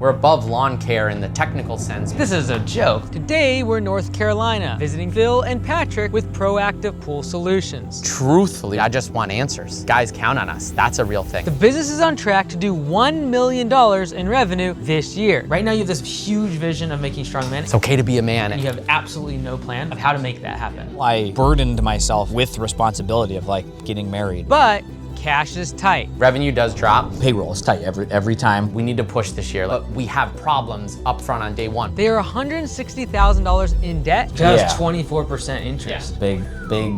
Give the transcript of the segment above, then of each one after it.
We're above lawn care in the technical sense. This is a joke. Today, we're in North Carolina, visiting Phil and Patrick with Proactive Pool Solutions. Truthfully, I just want answers. Guys, count on us. That's a real thing. The business is on track to do $1 million in revenue this year. Right now, you have this huge vision of making strong men. It's okay to be a man. And you have absolutely no plan of how to make that happen. I burdened myself with responsibility of like getting married. But cash is tight. Revenue does drop. Payroll is tight every time. We need to push this year, but we have problems up front on day one. They are $160,000 in debt, just 24% interest. Big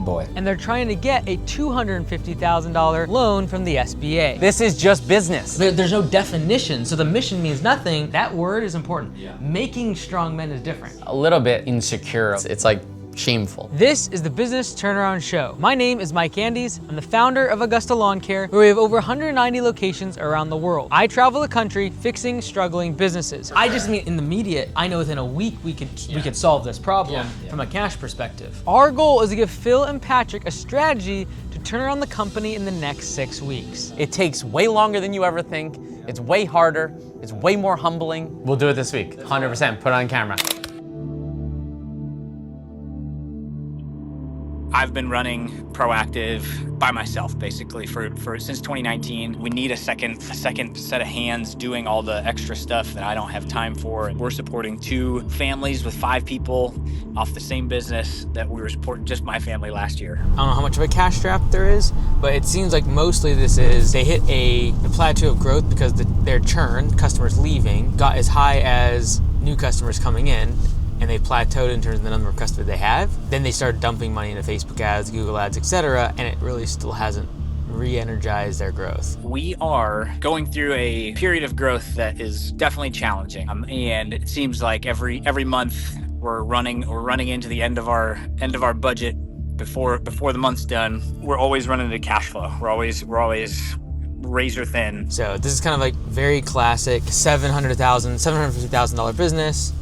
boy. And they're trying to get a $250,000 loan from the SBA. This is just business. There's no definition, so the mission means nothing. That word is important. Making strong men is different. A little bit insecure. It's like shameful. This is the Business Turnaround Show. My name is Mike Andes. I'm the founder of Augusta Lawn Care, where we have over 190 locations around the world. I travel the country fixing struggling businesses. I just mean in the media, I know within a week we could solve this problem from a cash perspective. Our goal is to give Phil and Patrick a strategy to turn around the company in the next 6 weeks. It takes way longer than you ever think. It's way harder. It's way more humbling. We'll do it this week. 100%. Put it on camera. I've been running Proactive by myself basically for since 2019. We need a second set of hands doing all the extra stuff that I don't have time for. We're supporting 2 families with 5 people off the same business that we were supporting just my family last year. I don't know how much of a cash trap there is, but it seems like mostly this is they hit a plateau of growth because their churn, customers leaving, got as high as new customers coming in, and they plateaued in terms of the number of customers they have. Then they started dumping money into Facebook ads, Google ads, etc., and it really still hasn't re-energized their growth. We are going through a period of growth that is definitely challenging, and it seems like every month we're running into the end of our budget before the month's done. We're always running into cash flow. We're always razor thin. So this is kind of like very classic $750,000 business,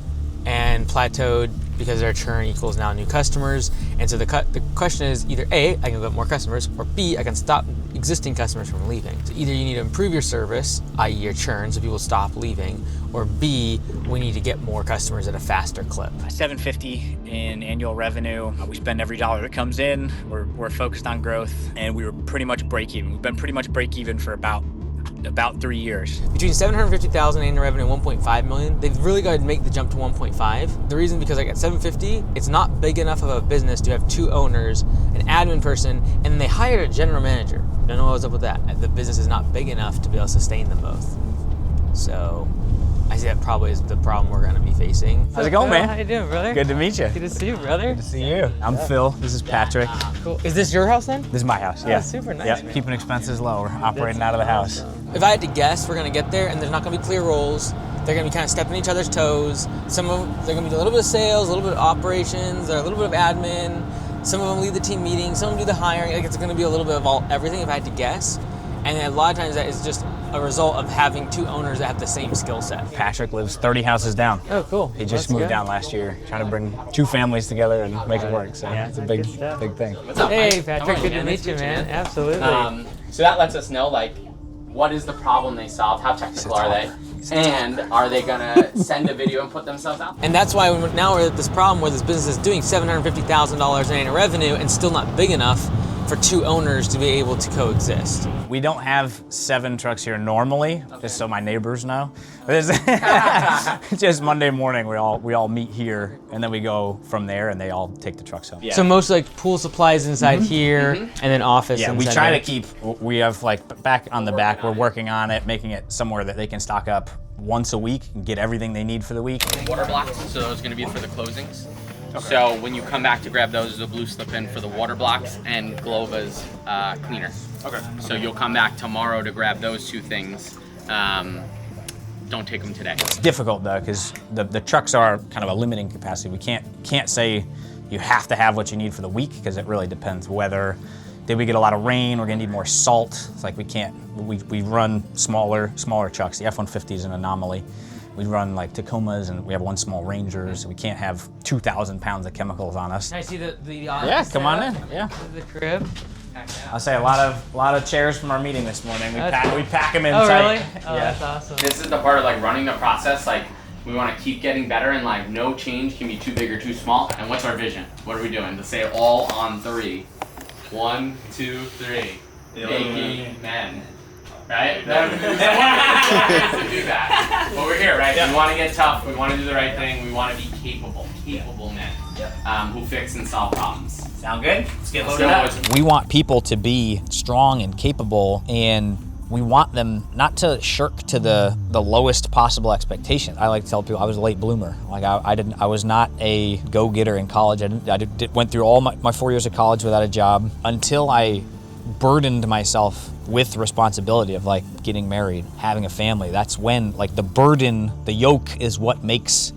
and plateaued because their churn equals now new customers. And so the question is either A, I can get more customers, or B, I can stop existing customers from leaving. So either you need to improve your service, i.e. your churn, so people stop leaving, or B, we need to get more customers at a faster clip. $750 in annual revenue. We spend every dollar that comes in. We're focused on growth, and we were pretty much break even. We've been pretty much break even for about 3 years. Between $750,000 annual revenue and $1.5 million, they've really got to make the jump to 1.5. The reason because like at $750, it's not big enough of a business to have 2 owners, an admin person, and they hired a general manager. Don't know what's up with that. The business is not big enough to be able to sustain them both. So I see that probably is the problem we're going to be facing. How's it going, man? How you doing, brother? Good to meet you. Good to see you, brother. Good to see you. I'm Phil. This is Patrick. Cool. Is this your house then? This is my house. Yeah. Super nice. Yeah. Keeping expenses low. We're operating out of the house. If I had to guess, we're going to get there and there's not going to be clear roles. They're going to be kind of stepping each other's toes. Some of them, they're going to be a little bit of sales, a little bit of operations, or a little bit of admin. Some of them lead the team meetings, some of them do the hiring. Like it's going to be a little bit of everything if I had to guess. And a lot of times that is just a result of having 2 owners that have the same skill set. Patrick lives 30 houses down. Oh, cool. He just moved down last year, trying to bring 2 families together and make it work. So it's a big thing. What's up, Hey, Mike? Patrick, good to meet you, man. Absolutely. So that lets us know, like, what is the problem they solved? How technical are they? And are they gonna send a video and put themselves out? And that's why now we're at this problem where this business is doing $750,000 in annual revenue and still not big enough for 2 owners to be able to coexist. We don't have 7 trucks here normally, just so my neighbors know. Just Monday morning, we all meet here, and then we go from there, and they all take the trucks home. So most like pool supplies inside here, and then office. Yeah, inside we try there. to keep. We have like back on the back. We're working on it, making it somewhere that they can stock up once a week and get everything they need for the week. Water blocks, so those are gonna be for the closings. Okay. So when you come back to grab those, there's a blue slip in for the water blocks and Glova's cleaner. Okay. So you'll come back tomorrow to grab those 2 things. Don't take them today. It's difficult though, because the trucks are kind of a limiting capacity. We can't say you have to have what you need for the week, because it really depends whether did we get a lot of rain, we're gonna need more salt. It's like we run smaller trucks. The F-150 is an anomaly. We run like Tacomas, and we have 1 small Ranger, so we can't have 2,000 pounds of chemicals on us. Can I see the Yeah, come on in. Yeah. The crib. I'll say a lot of chairs from our meeting this morning. We pack them in Oh, tight. really? Oh, Yeah. that's awesome. This is the part of like running the process. Like we want to keep getting better, and like no change can be too big or too small. And what's our vision? What are we doing? To say it all on 3. 1, 2, 3. Making men. Right? There's ways to do that. But we're here, right? Yep. We want to get tough. We want to do the right thing. We want to be capable men who fix and solve problems. Sound good? Let's get loaded up. We want people to be strong and capable, and we want them not to shirk to the lowest possible expectation. I like to tell people I was a late bloomer. Like I was not a go-getter in college. I went through all my 4 years of college without a job until I burdened myself with responsibility of like getting married, having a family. That's when like the burden, the yoke is what makes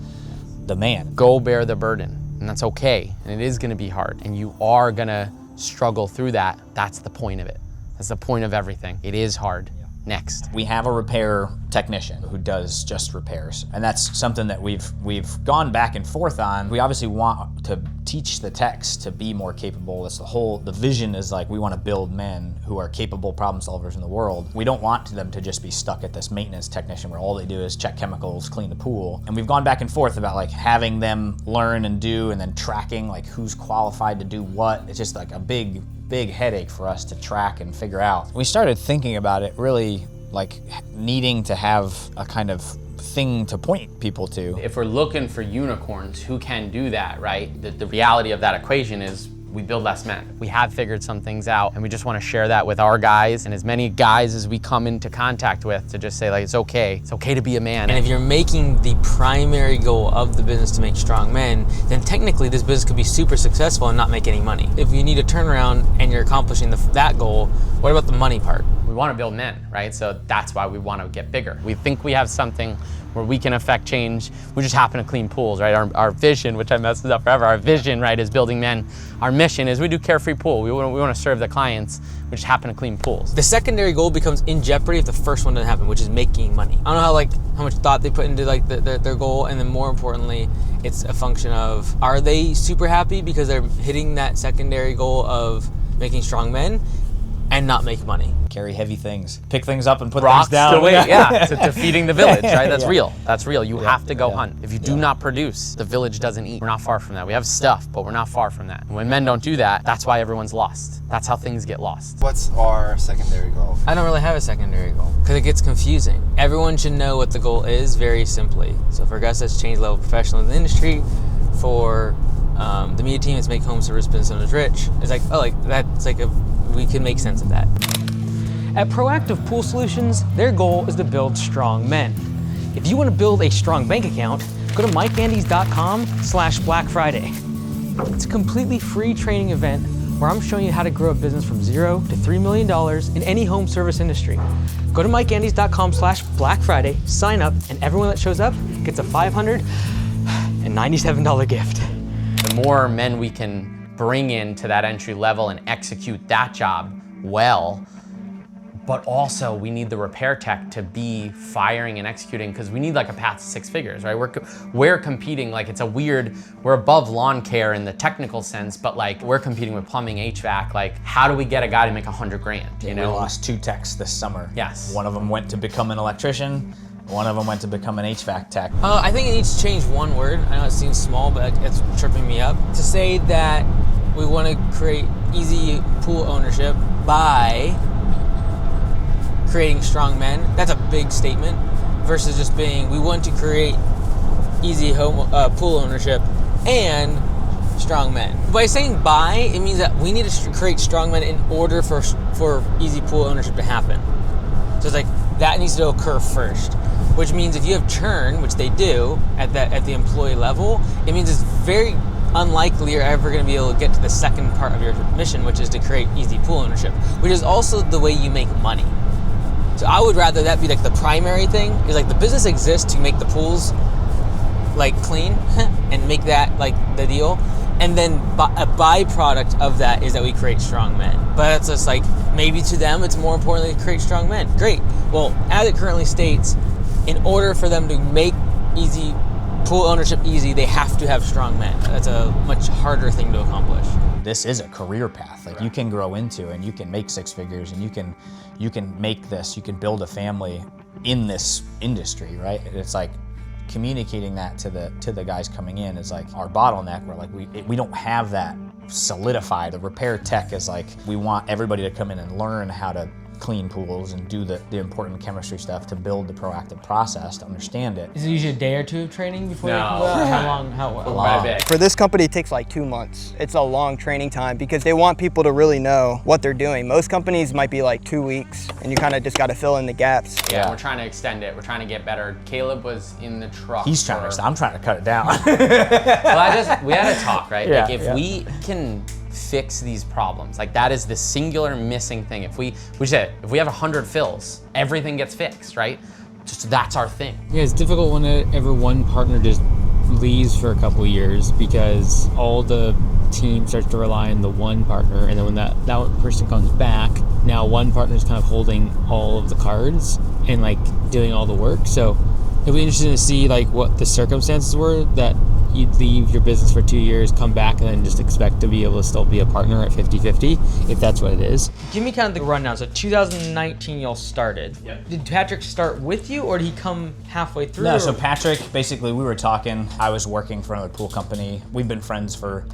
the man. Go bear the burden, and that's okay. And it is going to be hard, and you are going to struggle through that. That's the point of it. That's the point of everything. It is hard. Next. We have a repair technician who does just repairs, and that's something that we've gone back and forth on. We obviously want to teach the techs to be more capable. That's the vision is like we want to build men who are capable problem solvers in the world. We don't want them to just be stuck at this maintenance technician where all they do is check chemicals, clean the pool. And we've gone back and forth about like having them learn and do, and then tracking like who's qualified to do what. It's just like a big headache for us to track and figure out. We started thinking about it really like needing to have a kind of thing to point people to. If we're looking for unicorns who can do that, right? The reality of that equation is we build less men. We have figured some things out, and we just want to share that with our guys and as many guys as we come into contact with to just say like, it's okay to be a man. And if you're making the primary goal of the business to make strong men, then technically this business could be super successful and not make any money. If you need a turnaround and you're accomplishing that goal, what about the money part? We want to build men, right? So that's why we want to get bigger. We think we have something where we can affect change. We just happen to clean pools, right? Our vision, which I messed up forever, our vision, right, is building men. Our mission is we do carefree pool. We want to serve the clients. We just happen to clean pools. The secondary goal becomes in jeopardy if the first one doesn't happen, which is making money. I don't know how much thought they put into like their goal, and then more importantly, it's a function of, are they super happy because they're hitting that secondary goal of making strong men and not make money? Carry heavy things, pick things up and put Rocks things down. to weight, to feeding the village, right? That's Yeah. real. That's real. You have to go hunt. If you do not produce, the village doesn't eat. We're not far from that. We have stuff, but we're not far from that. When men don't do that, that's why everyone's lost. That's how things get lost. What's our secondary goal? I don't really have a secondary goal because it gets confusing. Everyone should know what the goal is very simply. So for Gus, that's change level professional in the industry. For the media team, it's make home service business owners rich. It's like, oh, like that's like we can make sense of that. At Proactive Pool Solutions, their goal is to build strong men. If you want to build a strong bank account, go to mikeandys.com/Black Friday. It's a completely free training event where I'm showing you how to grow a business from $0 to $3 million in any home service industry. Go to mikeandys.com/Black Friday, sign up, and everyone that shows up gets a $597 gift. The more men we can bring into that entry level and execute that job well, but also we need the repair tech to be firing and executing, because we need like a path to 6 figures, right? We're competing, like we're above lawn care in the technical sense, but like we're competing with plumbing, HVAC. Like how do we get a guy to make $100,000, you know? We lost 2 techs this summer. Yes. One of them went to become an electrician. One of them went to become an HVAC tech. I think it needs to change one word. I know it seems small, but it's tripping me up. To say that we want to create easy pool ownership by creating strong men, that's a big statement, versus just being, we want to create easy pool ownership and strong men. By saying by, it means that we need to create strong men in order for easy pool ownership to happen. So it's like, that needs to occur first, which means if you have churn, which they do at the employee level, it means it's very unlikely you're ever going to be able to get to the second part of your mission, which is to create easy pool ownership, which is also the way you make money. So I would rather that be like the primary thing, is like the business exists to make the pools like clean and make that like the deal. And then a byproduct of that is that we create strong men. But it's just like, maybe to them it's more important to create strong men. Great. Well, as it currently states, in order for them to make easy pool ownership easy, they have to have strong men. That's a much harder thing to accomplish. This is a career path. Like you can grow into, and you can make six figures, and you can make this. You can build a family in this industry, right? It's like communicating that to the guys coming in is like our bottleneck. Where like we don't have that solidified. The repair tech is like we want everybody to come in and learn how to clean pools and do the important chemistry stuff to build the proactive process to understand it. Is it usually a day or two of training before No. you can go out? How long? How Quite a long? bit. For this company, it takes like 2 months. It's a long training time because they want people to really know what they're doing. Most companies might be like 2 weeks, and you kind of just got to fill in the gaps. Yeah, we're trying to extend it. We're trying to get better. Caleb was in the truck. He's trying to. I'm trying to cut it down. Well, we had a talk, right? Yeah, like if yeah. we can fix these problems, like that is the singular missing thing. If we said if we have 100 fills, everything gets fixed, right? Just that's our thing. Yeah, it's difficult whenever one partner just leaves for a couple years because all the team starts to rely on the one partner, and then when that person comes back, now one partner is kind of holding all of the cards and like doing all the work. So it'll be interesting to see like what the circumstances were that you'd leave your business for 2 years, come back, and then just expect to be able to still be a partner at 50-50, if that's what it is. Give me kind of the rundown. So 2019 y'all started. Yep. Did Patrick start with you, or did he come halfway through? No, so or- Patrick, basically we were talking, I was working for another pool company. We've been friends for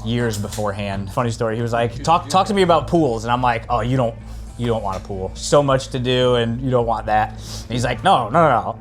years beforehand. Funny story, he was like, talk to me about pools. And I'm like, oh, you don't want a pool. So much to do and you don't want that. And he's like, no.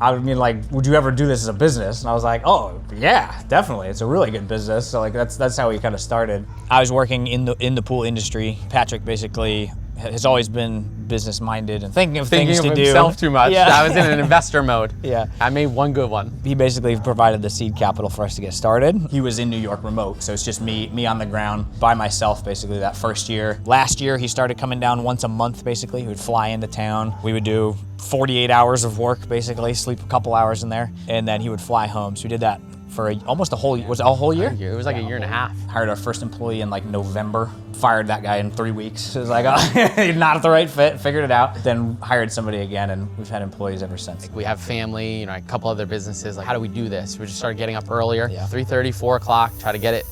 I mean, like, would you ever do this as a business? And I was like, oh yeah, definitely. It's a really good business. So like that's how we kind of started. I was working in the pool industry. Patrick basically has always been business minded and thinking of things to do. himself too much. Yeah. I was in an investor mode. Yeah. I made one good one. He basically provided the seed capital for us to get started. He was in New York remote, so it's just me on the ground by myself basically that first year. Last year, he started coming down once a month basically. He would fly into town. We would do 48 hours of work basically, sleep a couple hours in there, and then he would fly home. So we did that for almost a whole year. Was it a whole year? It was like a year and a half. Hired our first employee in like November. Fired that guy in 3 weeks. It was like, oh, not the right fit, figured it out. Then hired somebody again, and we've had employees ever since. We have family, a couple other businesses. Like, how do we do this? We just started getting up earlier, Yeah. 3:30, 4 o'clock, try to get it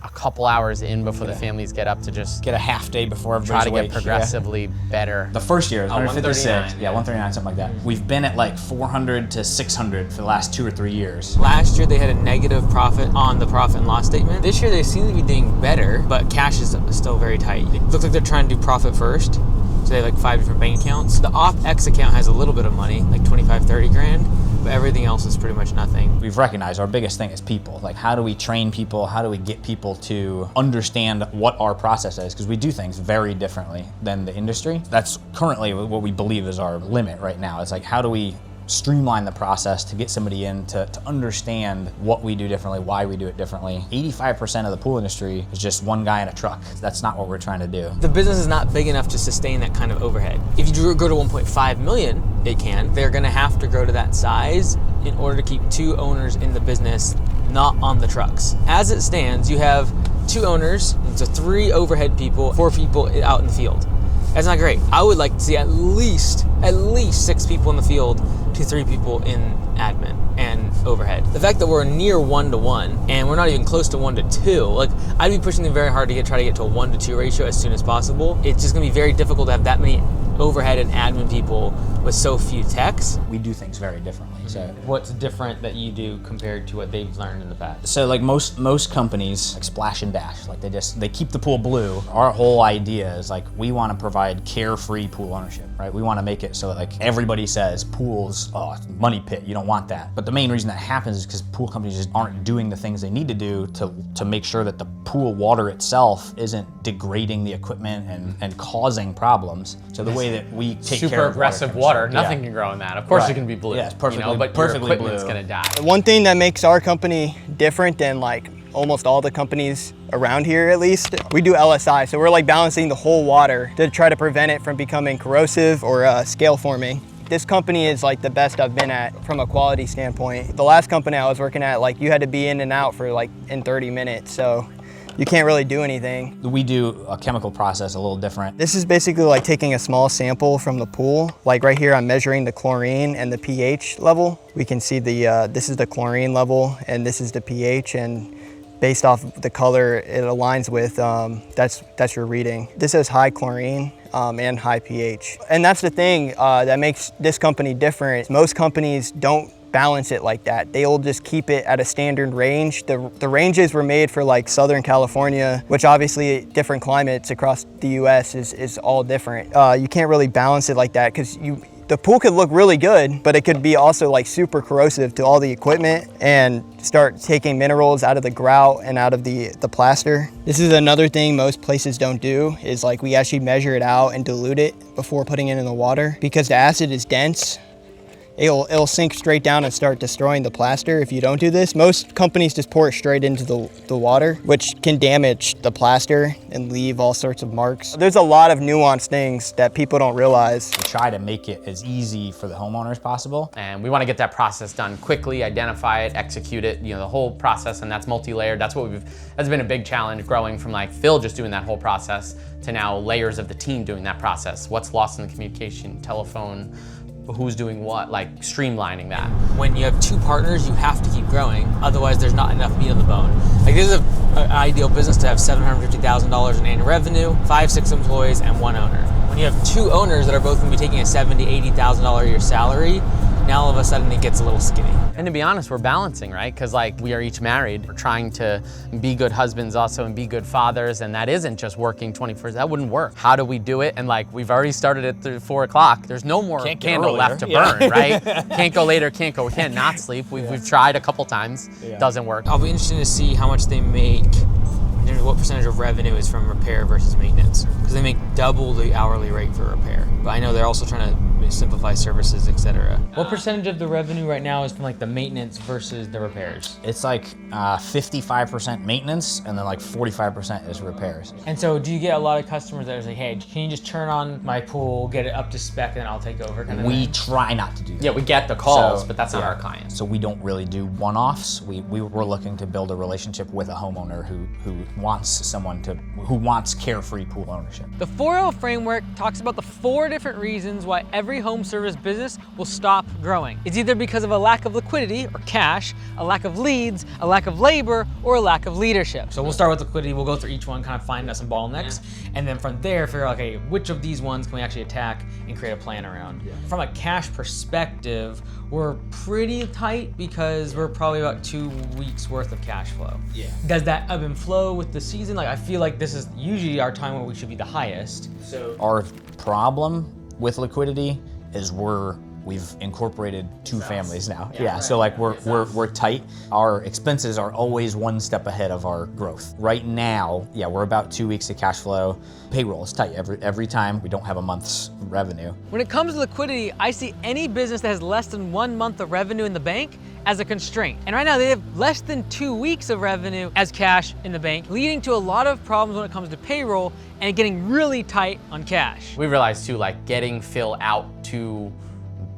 a couple hours in before the families get up to just Get a half day before try everybody's to awake. get progressively better. The first year, it was 156. 139, Yeah, 139, something like that. We've been at like 400 to 600 for the last 2 or 3 years. Last year they had a negative profit on the profit and loss statement. This year they seem to be doing better, but cash is still very tight. It looks like they're trying to do profit first. So they have like 5 different bank accounts. The OpEx account has a little bit of money, like 25, 30 grand, but everything else is pretty much nothing. We've recognized our biggest thing is people. Like, how do we train people? How do we get people to understand what our process is? Because we do things very differently than the industry. That's currently what we believe is our limit right now. It's like, how do we streamline the process to get somebody in to understand what we do differently, why we do it differently. 85% of the pool industry is just one guy in a truck. That's not what we're trying to do. The business is not big enough to sustain that kind of overhead. If you grow to 1.5 million, it can. They're gonna have to grow to that size in order to keep 2 owners in the business, not on the trucks. As it stands, you have 2 owners, so 3 overhead people, 4 people out in the field. That's not great. I would like to see at least 6 people in the field to 3 people in admin and overhead. The fact that we're near 1-to-1 and we're not even close to 1-to-2, like I'd be pushing them very hard to try to get to a 1-to-2 ratio as soon as possible. It's just gonna be very difficult to have that many overhead and admin people with so few techs. We do things very differently. So What's different that you do compared to what they've learned in the past? So like most companies, like splash and dash, like they keep the pool blue. Our whole idea is like we want to provide carefree pool ownership, right? We want to make it so that like everybody says pools, oh, it's a money pit, you don't want that. But the main reason that happens is because pool companies just aren't doing the things they need to do to make sure that the pool water itself isn't degrading the equipment and causing problems. So the way that we take Super care of aggressive water, nothing can grow in that. Of course it can be blue. Yeah, it's perfectly- but perfectly your equipment's blue. gonna die. One thing that makes our company different than like almost all the companies around here at least, we do LSI. So we're like balancing the whole water to try to prevent it from becoming corrosive or scale forming. This company is like the best I've been at from a quality standpoint. The last company I was working at, like you had to be in and out for like in 30 minutes. So you can't really do anything. We do a chemical process a little different. This is basically like taking a small sample from the pool. Like right here, I'm measuring the chlorine and the pH level. We can see this is the chlorine level and this is the pH, and based off the color it aligns with, that's your reading. This has high chlorine and high pH. And that's the thing that makes this company different. Most companies don't balance it like that. They'll just keep it at a standard range. The ranges were made for like Southern California, which obviously different climates across the US is all different. You can't really balance it like that because the pool could look really good, but it could be also like super corrosive to all the equipment and start taking minerals out of the grout and out of the plaster. This is another thing most places don't do, is like we actually measure it out and dilute it before putting it in the water. Because the acid is dense, it'll sink straight down and start destroying the plaster if you don't do this. Most companies just pour it straight into the water, which can damage the plaster and leave all sorts of marks. There's a lot of nuanced things that people don't realize. We try to make it as easy for the homeowner as possible. And we want to get that process done quickly, identify it, execute it, the whole process, and that's multi-layered. That's been a big challenge, growing from like Phil just doing that whole process to now layers of the team doing that process. What's lost in the communication, telephone, who's doing what, like streamlining that. When you have two partners, you have to keep growing. Otherwise, there's not enough meat on the bone. Like this is an ideal business to have $750,000 in annual revenue, 5-6 employees, and one owner. When you have two owners that are both gonna be taking a $70,000, $80,000 a year salary, now all of a sudden it gets a little skinny. And to be honest, we're balancing, right? Because like we are each married. We're trying to be good husbands also and be good fathers, and that isn't just working 24/7. That wouldn't work. How do we do it? And like we've already started at 4 o'clock. There's no more candle left to burn, right? Can't go later, can't not sleep. We've tried a couple times, doesn't work. I'll be interested to see how much they make, in terms of what percentage of revenue is from repair versus maintenance. Because they make double the hourly rate for repair. But I know they're also trying to simplify services, etc. What percentage of the revenue right now is from like the maintenance versus the repairs? It's like 55% maintenance and then like 45% is repairs. And so do you get a lot of customers that are like, hey, can you just turn on my pool, get it up to spec, and then I'll take over kind of We thing? try not to do that. Yeah, we get the calls, So, but that's not yeah. our clients. So we don't really do one-offs. We're looking to build a relationship with a homeowner who wants carefree pool ownership. The 4L framework talks about the 4 different reasons why every home service business will stop growing. It's either because of a lack of liquidity or cash, a lack of leads, a lack of labor, or a lack of leadership. So we'll start with liquidity, we'll go through each one, kind of find out some bottlenecks, and then from there figure out, okay, which of these ones can we actually attack and create a plan around. From a cash perspective, we're pretty tight because we're probably about 2 weeks worth of cash flow. Does that ebb and flow with the season? Like I feel like this is usually our time where we should be the highest. So Our problem with liquidity is we've incorporated 2 families now. So like we're tight. Our expenses are always 1 step ahead of our growth. Right now, we're about 2 weeks of cash flow. Payroll is tight every time. We don't have a month's revenue. when it comes to liquidity, I see any business that has less than 1 month of revenue in the bank as a constraint. And right now they have less than 2 weeks of revenue as cash in the bank, leading to a lot of problems when it comes to payroll and getting really tight on cash. We realized too, like getting Phil out to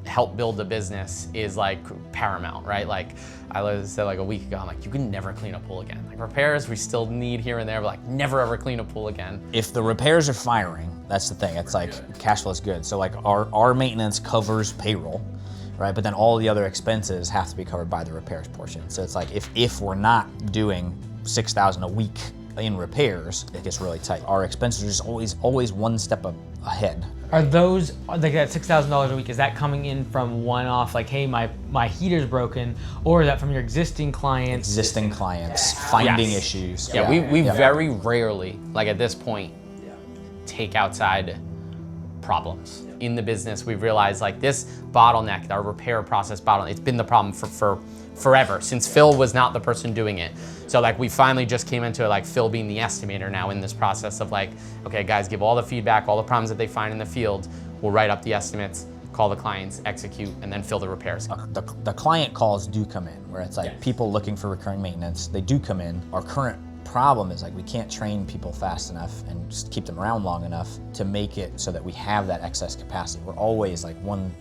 help build the business is like paramount, right? Like I said like a week ago, I'm like, you can never clean a pool again. Like repairs, we still need here and there, but like never ever clean a pool again. If the repairs are firing, that's the thing. It's like cash flow is good. So like our maintenance covers payroll, right? But then all the other expenses have to be covered by the repairs portion. So it's like if we're not doing $6,000 a week in repairs, it gets really tight. Our expenses are just always 1 step ahead. Are those, like that $6,000 a week, is that coming in from one-off, like, hey, my heater's broken, or is that from your existing clients? Existing clients, finding Yes. issues. Yeah, we very rarely, like at this point, take outside problems. In the business, we've realized like this bottleneck, our repair process bottleneck, it's been the problem for forever, since Phil was not the person doing it. So like we finally just came into it, like Phil being the estimator now in this process of like, okay guys, give all the feedback, all the problems that they find in the field, we'll write up the estimates, call the clients, execute, and then fill the repairs. The client calls do come in, where it's like people looking for recurring maintenance, they do come in. Our current problem is like we can't train people fast enough and just keep them around long enough to make it so that we have that excess capacity. We're always like one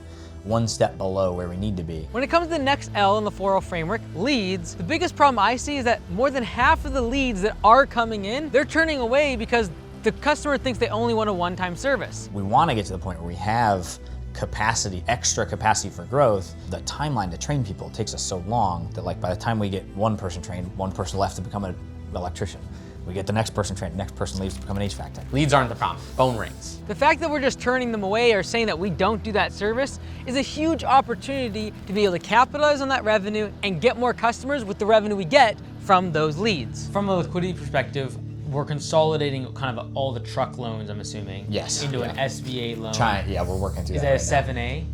one step below where we need to be. When it comes to the next L in the 4L framework, leads, the biggest problem I see is that more than half of the leads that are coming in, they're turning away because the customer thinks they only want a one-time service. We want to get to the point where we have capacity, extra capacity for growth. The timeline to train people takes us so long that like by the time we get one person trained, one person left to become an electrician. We get the next person trained, the next person leaves to become an HVAC tech. Leads aren't the problem, phone rings. The fact that we're just turning them away or saying that we don't do that service is a huge opportunity to be able to capitalize on that revenue and get more customers with the revenue we get from those leads. From a liquidity perspective, we're consolidating kind of all the truck loans, I'm assuming, Yes, into an yeah. SBA loan. Yeah, we're working through Is that. that a right 7A? now.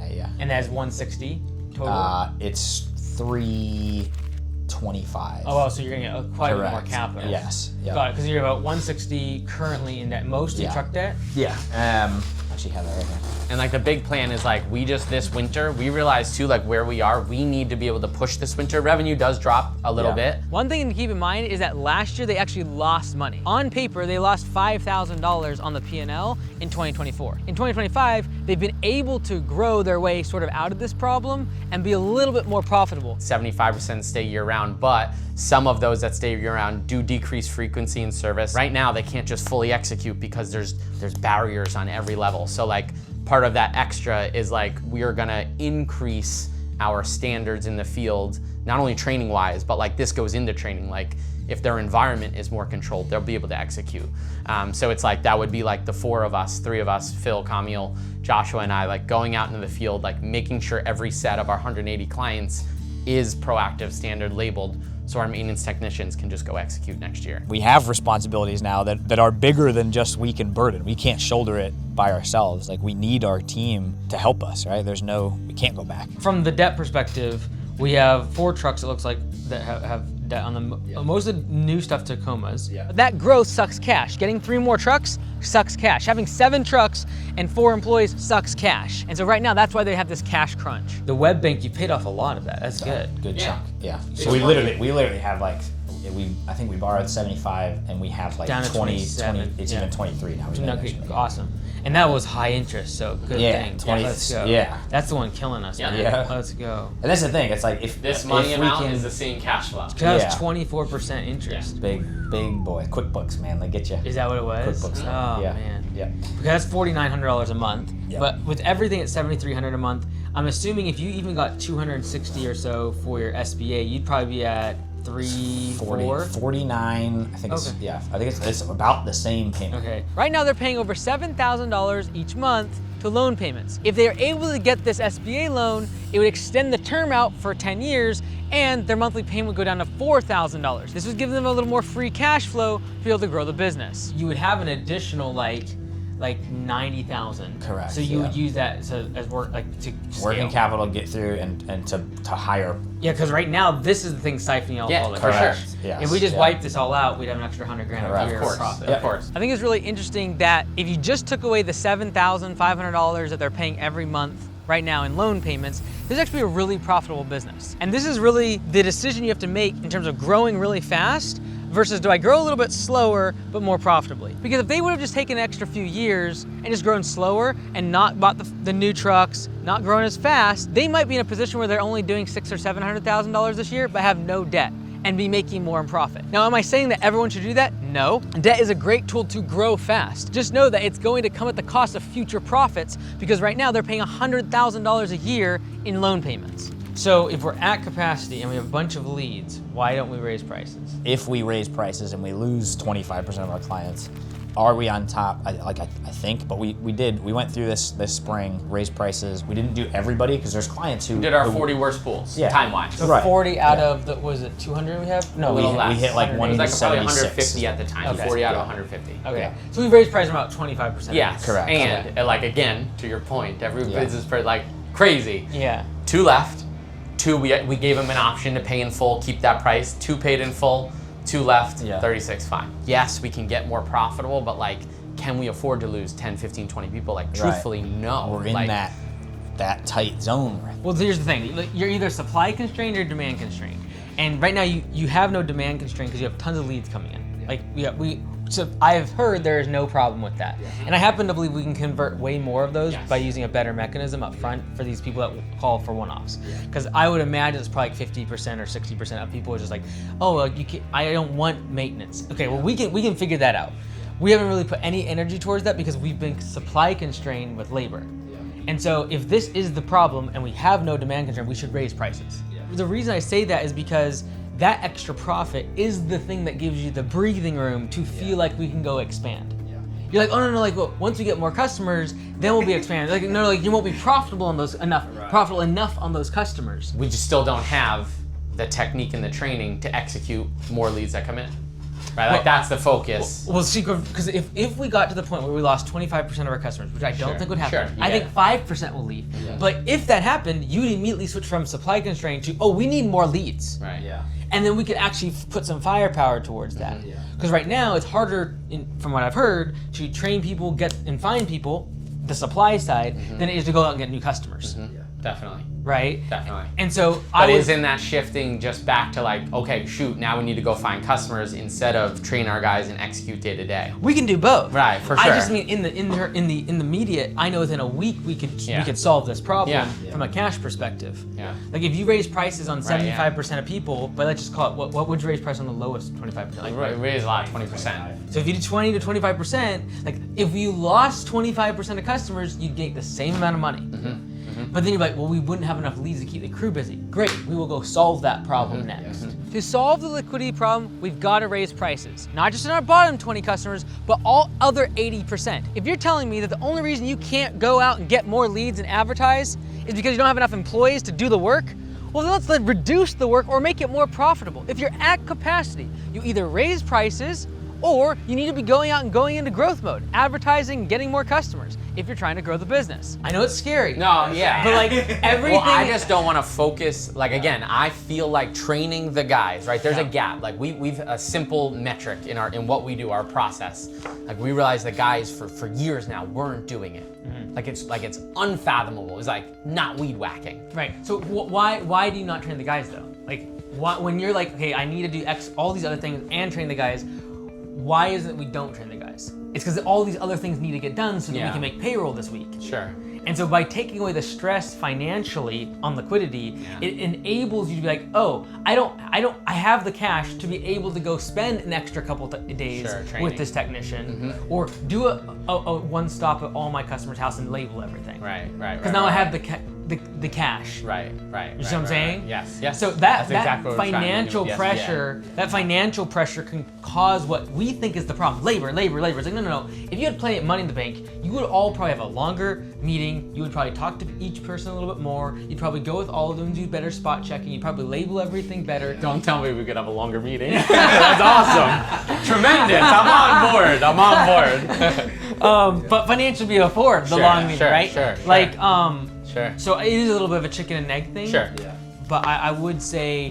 7A, yeah. And that's 160 total? It's 325. Oh, well, so you're gonna get quite a bit more Correct. capital. Yes. Yeah. Got it, because you're about 160 currently in debt, mostly Yeah. truck debt. Yeah. Actually have that right here. And like the big plan is like we just this winter, we realized too like where we are, we need to be able to push this winter. Revenue does drop a little Yeah. bit. One thing to keep in mind is that last year they actually lost money. On paper, they lost $5,000 on the P&L in 2024. In 2025, they've been able to grow their way sort of out of this problem and be a little bit more profitable. 75% stay year round, but some of those that stay year round do decrease frequency in service. Right now, they can't just fully execute because there's barriers on every level. So like part of that extra is like we are gonna increase our standards in the field, not only training wise, but like this goes into training. Like if their environment is more controlled, they'll be able to execute. So it's like that would be like the three of us, Phil, Camille, Joshua, and I, like going out into the field, like making sure every set of our 180 clients is proactive standard labeled, so our maintenance technicians can just go execute next year. We have responsibilities now that are bigger than just we can burden. We can't shoulder it by ourselves. Like we need our team to help us, right? We can't go back. From the debt perspective, we have 4 trucks, it looks like, that have debt on them. Most of the new stuff Tacomas. Yeah. That growth sucks cash. Getting 3 more trucks sucks cash. Having 7 trucks and 4 employees sucks cash. And so right now, that's why they have this cash crunch. The web bank, you paid off a lot of that. That's good. Good chunk. Yeah. So we literally have like, I think we borrowed 75 and we have like Down to 27, it's yeah. even 23 now. We Okay, actually. awesome. And that was high interest, so good Yeah, thing. 20 Let's go. yeah. That's the one killing us, man. Yeah. Let's go. And that's the thing. It's like if This if money we amount can- is the same cash flow. That's Yeah. 24% interest. big boy. QuickBooks, man, they get you. Is that what it was? QuickBooks. Oh, yeah. man. Yeah. Because that's $4,900 a month. Yeah. But with everything at $7,300 a month, I'm assuming if you even got 260 or so for your SBA, you'd probably be at 49. I think it's Okay. I think it's about the same payment. Okay. Right now they're paying over $7,000 each month to loan payments. If they are able to get this SBA loan, it would extend the term out for 10 years and their monthly payment would go down to $4,000. This would give them a little more free cash flow to be able to grow the business. You would have an additional like 90,000. Correct, So you yeah. would use that as work to Working scale. capital to get through and to hire. Yeah, because right now this is the thing siphoning out Yeah, all the for cash. sure. Yes, If we just yeah. wipe this all out, we'd have an extra $100,000 a Correct. year Of course, profit. of course. I think it's really interesting that if you just took away the $7,500 that they're paying every month right now in loan payments, this is actually a really profitable business. And this is really the decision you have to make in terms of growing really fast versus do I grow a little bit slower but more profitably? Because if they would have just taken an extra few years and just grown slower and not bought the new trucks, not grown as fast, they might be in a position where they're only doing $600,000 or $700,000 this year but have no debt and be making more in profit. Now, am I saying that everyone should do that? No. Debt is a great tool to grow fast. Just know that it's going to come at the cost of future profits because right now they're paying $100,000 a year in loan payments. So if we're at capacity and we have a bunch of leads, why don't we raise prices? If we raise prices and we lose 25% of our clients, are we on top? I think, but we went through this spring, raised prices. We didn't do everybody because there's clients who We did our 40 worst pools, Yeah. time-wise. So Right. 40 out Yeah. of the, was it 200 we have? No, A little we less. hit like 180. It was like probably 176. 150 at the time, Okay. 40 out of Yeah. 150. Okay, Yeah. so we've raised prices about 25%. Yes, Correct. And like again, to your point, every Yeah. business per like crazy. Yeah. 2 left. 2 we gave them an option to pay in full, keep that price. 2 paid in full. 2 left. Yeah. 36 fine. Yes, we can get more profitable, but like, can we afford to lose 10, 15, 20 people? Like, truthfully, no. We're in like, that tight zone right Well, here's the thing. You're either supply constrained or demand constrained. And right now you have no demand constraint because you have tons of leads coming in. Like we So I've heard there is no problem with that. And I happen to believe we can convert way more of those by using a better mechanism up front for these people that call for one-offs. Because I would imagine it's probably like 50% or 60% of people are just like, oh, well, I don't want maintenance. Okay, well, we can figure that out. We haven't really put any energy towards that because we've been supply constrained with labor. And so if this is the problem and we have no demand constraint, we should raise prices. The reason I say that is because that extra profit is the thing that gives you the breathing room to feel like we can go expand. You're like, oh no, like, well, once we get more customers, then we'll be expanded. Like, no, like you won't be profitable on those profitable enough on those customers. We just still don't have the technique and the training to execute more leads that come in. Right, like that's the focus. Well, see, because if we got to the point where we lost 25% of our customers, which I don't think would happen, Sure, I think 5% will leave. But if that happened, you'd immediately switch from supply constraint to, oh, we need more leads. Right. Yeah. And then we could actually put some firepower towards that. Because right now it's harder, from what I've heard, to train people, get and find people, the supply side, than it is to go out and get new customers. Definitely. Right? Definitely. And so But isn't that shifting just back to like, okay, shoot, now we need to go find customers instead of train our guys and execute day to day? we can do both. Right, for sure. I just mean in the immediate, I know within a week we could solve this problem from a cash perspective. Yeah. Like if you raise prices on Right, 75% of people, but let's just call it what would you raise price on the lowest 25%? Like, We raise a lot, 20%. so if you do 20 to 25%, like if you lost 25% of customers, you'd get the same amount of money. But then you're like, well, we wouldn't have enough leads to keep the crew busy. Great, we will go solve that problem next. To solve the liquidity problem, we've got to raise prices. Not just in our bottom 20 customers, but all other 80%. If you're telling me that the only reason you can't go out and get more leads and advertise is because you don't have enough employees to do the work, well then let's reduce the work or make it more profitable. If you're at capacity, you either raise prices or you need to be going out and going into growth mode, advertising, getting more customers if you're trying to grow the business. I know it's scary. No, yeah. But like everything. Well, I just don't want to focus, like again, I feel like training the guys, right? There's a gap. Like we've a simple metric in what we do, our process. Like we realize the guys for years now weren't doing it. Like it's unfathomable. It's like not weed whacking. Right. So why do you not train the guys though? Like when you're like, okay, I need to do X, all these other things and train the guys, why isn't it we don't train the guys? It's because all these other things need to get done so that we can make payroll this week. Sure. And so by taking away the stress financially on liquidity, it enables you to be like, oh, I have the cash to be able to go spend an extra couple days with this technician, or do a one stop at all my customers' house and label everything. Right. Because now I have the cash. Right. You see what I'm saying? Yes. So that financial pressure, that financial pressure can cause what we think is the problem. Labor. It's like, no. If you had plenty of money in the bank, you would all probably have a longer meeting. You would probably talk to each person a little bit more. You'd probably go with all of them and do better spot checking. You'd probably label everything better. Don't tell me we could have a longer meeting. That's awesome. Tremendous. I'm on board. But financially be afford the long meeting, right? Sure. So it is a little bit of a chicken and egg thing. Sure. But I would say,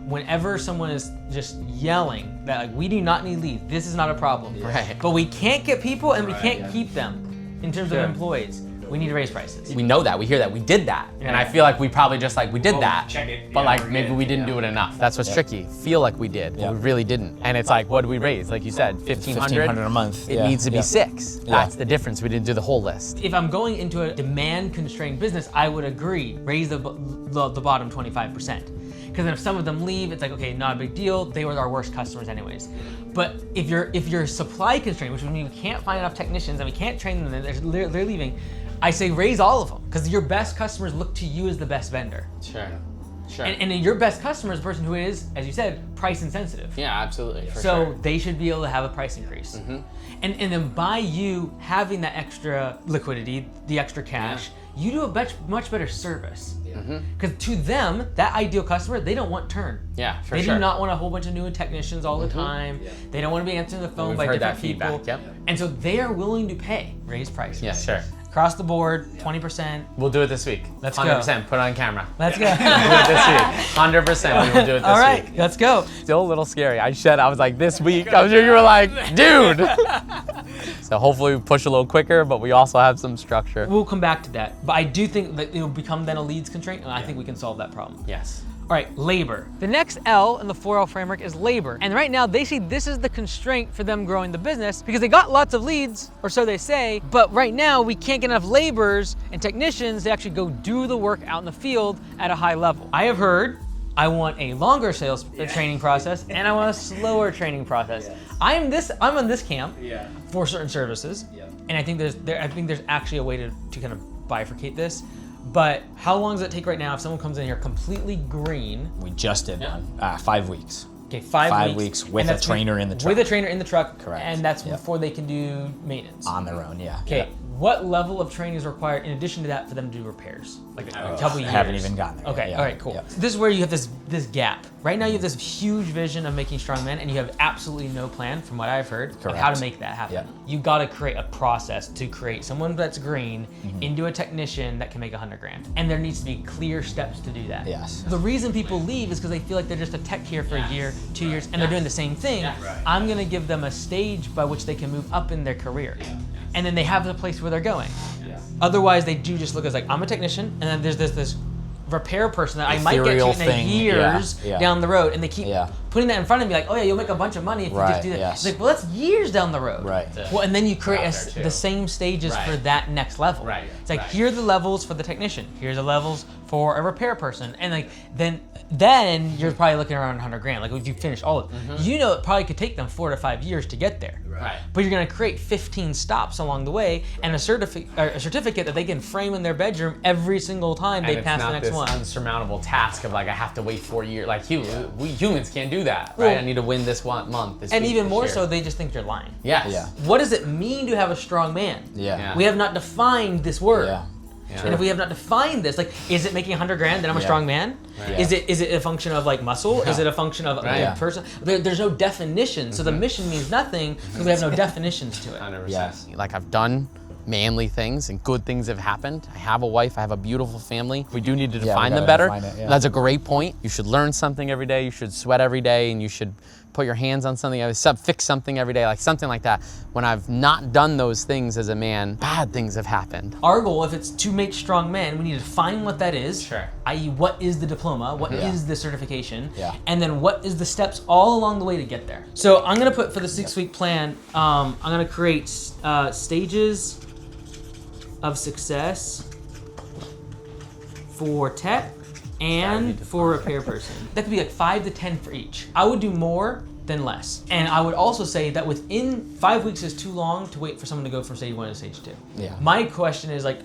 whenever someone is just yelling that like we do not need leads, this is not a problem. Right. But we can't get people and we can't keep them in terms of employees. We need to raise prices. We know that, we hear that, we did that. And I feel like we probably just like, we did that, but like maybe we didn't do it enough. That's what's tricky. Feel like we did, but we really didn't. And it's like, what did we raise? Like you said, 1,500 a month. It needs to be 6. That's the difference. We didn't do the whole list. If I'm going into a demand constrained business, I would agree, raise the bottom 25%. Because then if some of them leave, it's like, okay, not a big deal. They were our worst customers anyways. But if you're supply constrained, which means we can't find enough technicians and we can't train them, and they're leaving, I say raise all of them, because your best customers look to you as the best vendor. Sure. And your best customer is the person who is, as you said, price insensitive. Yeah, absolutely. So they should be able to have a price increase. And then by you having that extra liquidity, the extra cash, you do a much better service. Because to them, that ideal customer, they don't want turn. Yeah, for They sure. do not want a whole bunch of new technicians all the time. They don't want to be answering the phone by heard different that people. feedback, And so they are willing to raise prices. Yeah, sure. Across the board, 20%. We'll do it this week. Let's go. 100%. Put it on camera. Let's go. We'll do it this week. 100%. We will do it this All right, week. let's go. Still a little scary. I was like, this week. I'm sure you were like, dude. So hopefully we push a little quicker, but we also have some structure. We'll come back to that. But I do think that it will become then a leads constraint, and I think we can solve that problem. Yes. All right, labor. The next L in the 4L framework is labor. And right now they see this is the constraint for them growing the business because they got lots of leads, or so they say, but right now we can't get enough laborers and technicians to actually go do the work out in the field at a high level. I have heard I want a longer sales training process and I want a slower training process. I'm on this camp for certain services, and I think there's actually a way to kind of bifurcate this. But how long does it take right now if someone comes in here completely green? We just did one, 5 weeks. Okay, 5 weeks with a trainer in the truck. With a trainer in the truck, correct. And that's before they can do maintenance. On their own, yeah. Okay, what level of training is required in addition to that for them to do repairs? Like a couple years? I haven't even gotten there. Okay, yet. all right, cool. Yeah. This is where you have this gap. Right now you have this huge vision of making strong men and you have absolutely no plan, from what I've heard, of how to make that happen. Yep. You gotta create a process to create someone that's green into a technician that can make 100 grand. And there needs to be clear steps to do that. Yes. The reason people leave is because they feel like they're just a tech here for a year, 2 years, and they're doing the same thing. I'm gonna give them a stage by which they can move up in their career. And then they have the place where they're going. Otherwise, they do just look as like, I'm a technician, and then there's this repair person that I might get Ethereal to in years down the road, and they keep putting that in front of me like, oh yeah, you'll make a bunch of money if you just do that. It's like, well, that's years down the road. Right. Well, and then you create the same stages for that next level. Right. It's like, here are the levels for the technician. Here's the levels for a repair person. And like, then you're probably looking around 100 grand. Like if you finish all of it, you know it probably could take them 4 to 5 years to get there. Right. But you're gonna create 15 stops along the way and a certificate that they can frame in their bedroom every single time they pass the next one. It's not this unsurmountable task of like, I have to wait 4 years. Like we humans can't do that, Well, right? I need to win this one month, this And week, even this more year. so, they just think you're lying. Yes. Yeah. What does it mean to have a strong man? Yeah. We have not defined this word. Yeah. And if we have not defined this, like, is it making 100 grand that I'm a strong man? Yeah. Is it a function of like muscle? Is it a function of a person? There's no definition, so the mission means nothing because we have no definitions to it. 100%. Yes. Like I've done manly things and good things have happened. I have a wife, I have a beautiful family. We do need to define them better. That's a great point. You should learn something every day, you should sweat every day, and you should put your hands on something, fix something every day, like something like that. When I've not done those things as a man, bad things have happened. Our goal, if it's to make strong men, we need to define what that is, i.e. what is the diploma, what is the certification, and then what is the steps all along the way to get there. So I'm gonna put for the 6-week plan, I'm gonna create stages of success for tech and for repair person. That could be like 5 to 10 for each. I would do more than less. And I would also say that within 5 weeks is too long to wait for someone to go from stage 1 to stage 2. Yeah. My question is like,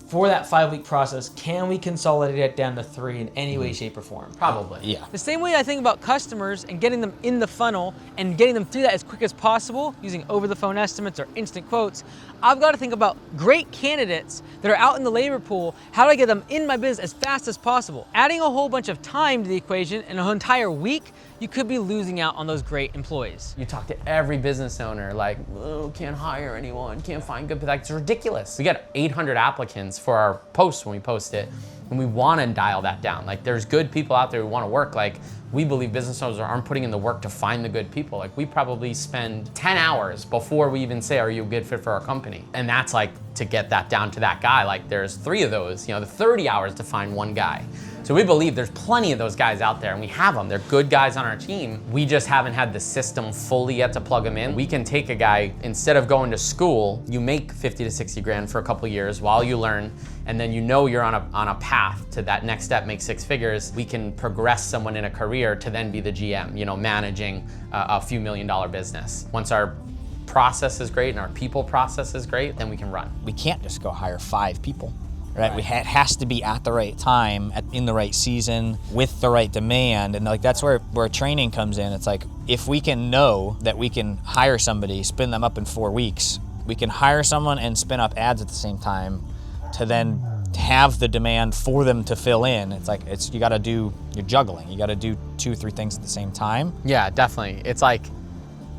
for that 5-week process, can we consolidate it down to 3 in any way, shape, or form? Probably. Yeah. The same way I think about customers and getting them in the funnel and getting them through that as quick as possible using over-the-phone estimates or instant quotes, I've got to think about great candidates that are out in the labor pool. How do I get them in my business as fast as possible? Adding a whole bunch of time to the equation in an entire week, you could be losing out on those great employees. You talk to every business owner, like, oh, can't hire anyone, can't find good people. Like, it's ridiculous. We got 800 applicants for our post when we post it, and we want to dial that down. Like, there's good people out there who want to work. Like, we believe business owners aren't putting in the work to find the good people. Like, we probably spend 10 hours before we even say, are you a good fit for our company? And that's like, to get that down to that guy, like there's 3 of those, the 30 hours to find one guy. So we believe there's plenty of those guys out there, and we have them. They're good guys on our team. We just haven't had the system fully yet to plug them in. We can take a guy, instead of going to school, you make 50 to 60 grand for a couple years while you learn, and then you're on a path to that next step, make 6 figures. We can progress someone in a career to then be the GM, managing a few $1 million business. Once our process is great and our people process is great, then we can run. We can't just go hire 5 people. Right, it has to be at the right time, in the right season, with the right demand, and like that's where training comes in. It's like, if we can know that we can hire somebody, spin them up in 4 weeks, we can hire someone and spin up ads at the same time to then have the demand for them to fill in. It's like, you gotta do, you're juggling. You gotta do 2 or 3 things at the same time. Yeah, definitely. It's like,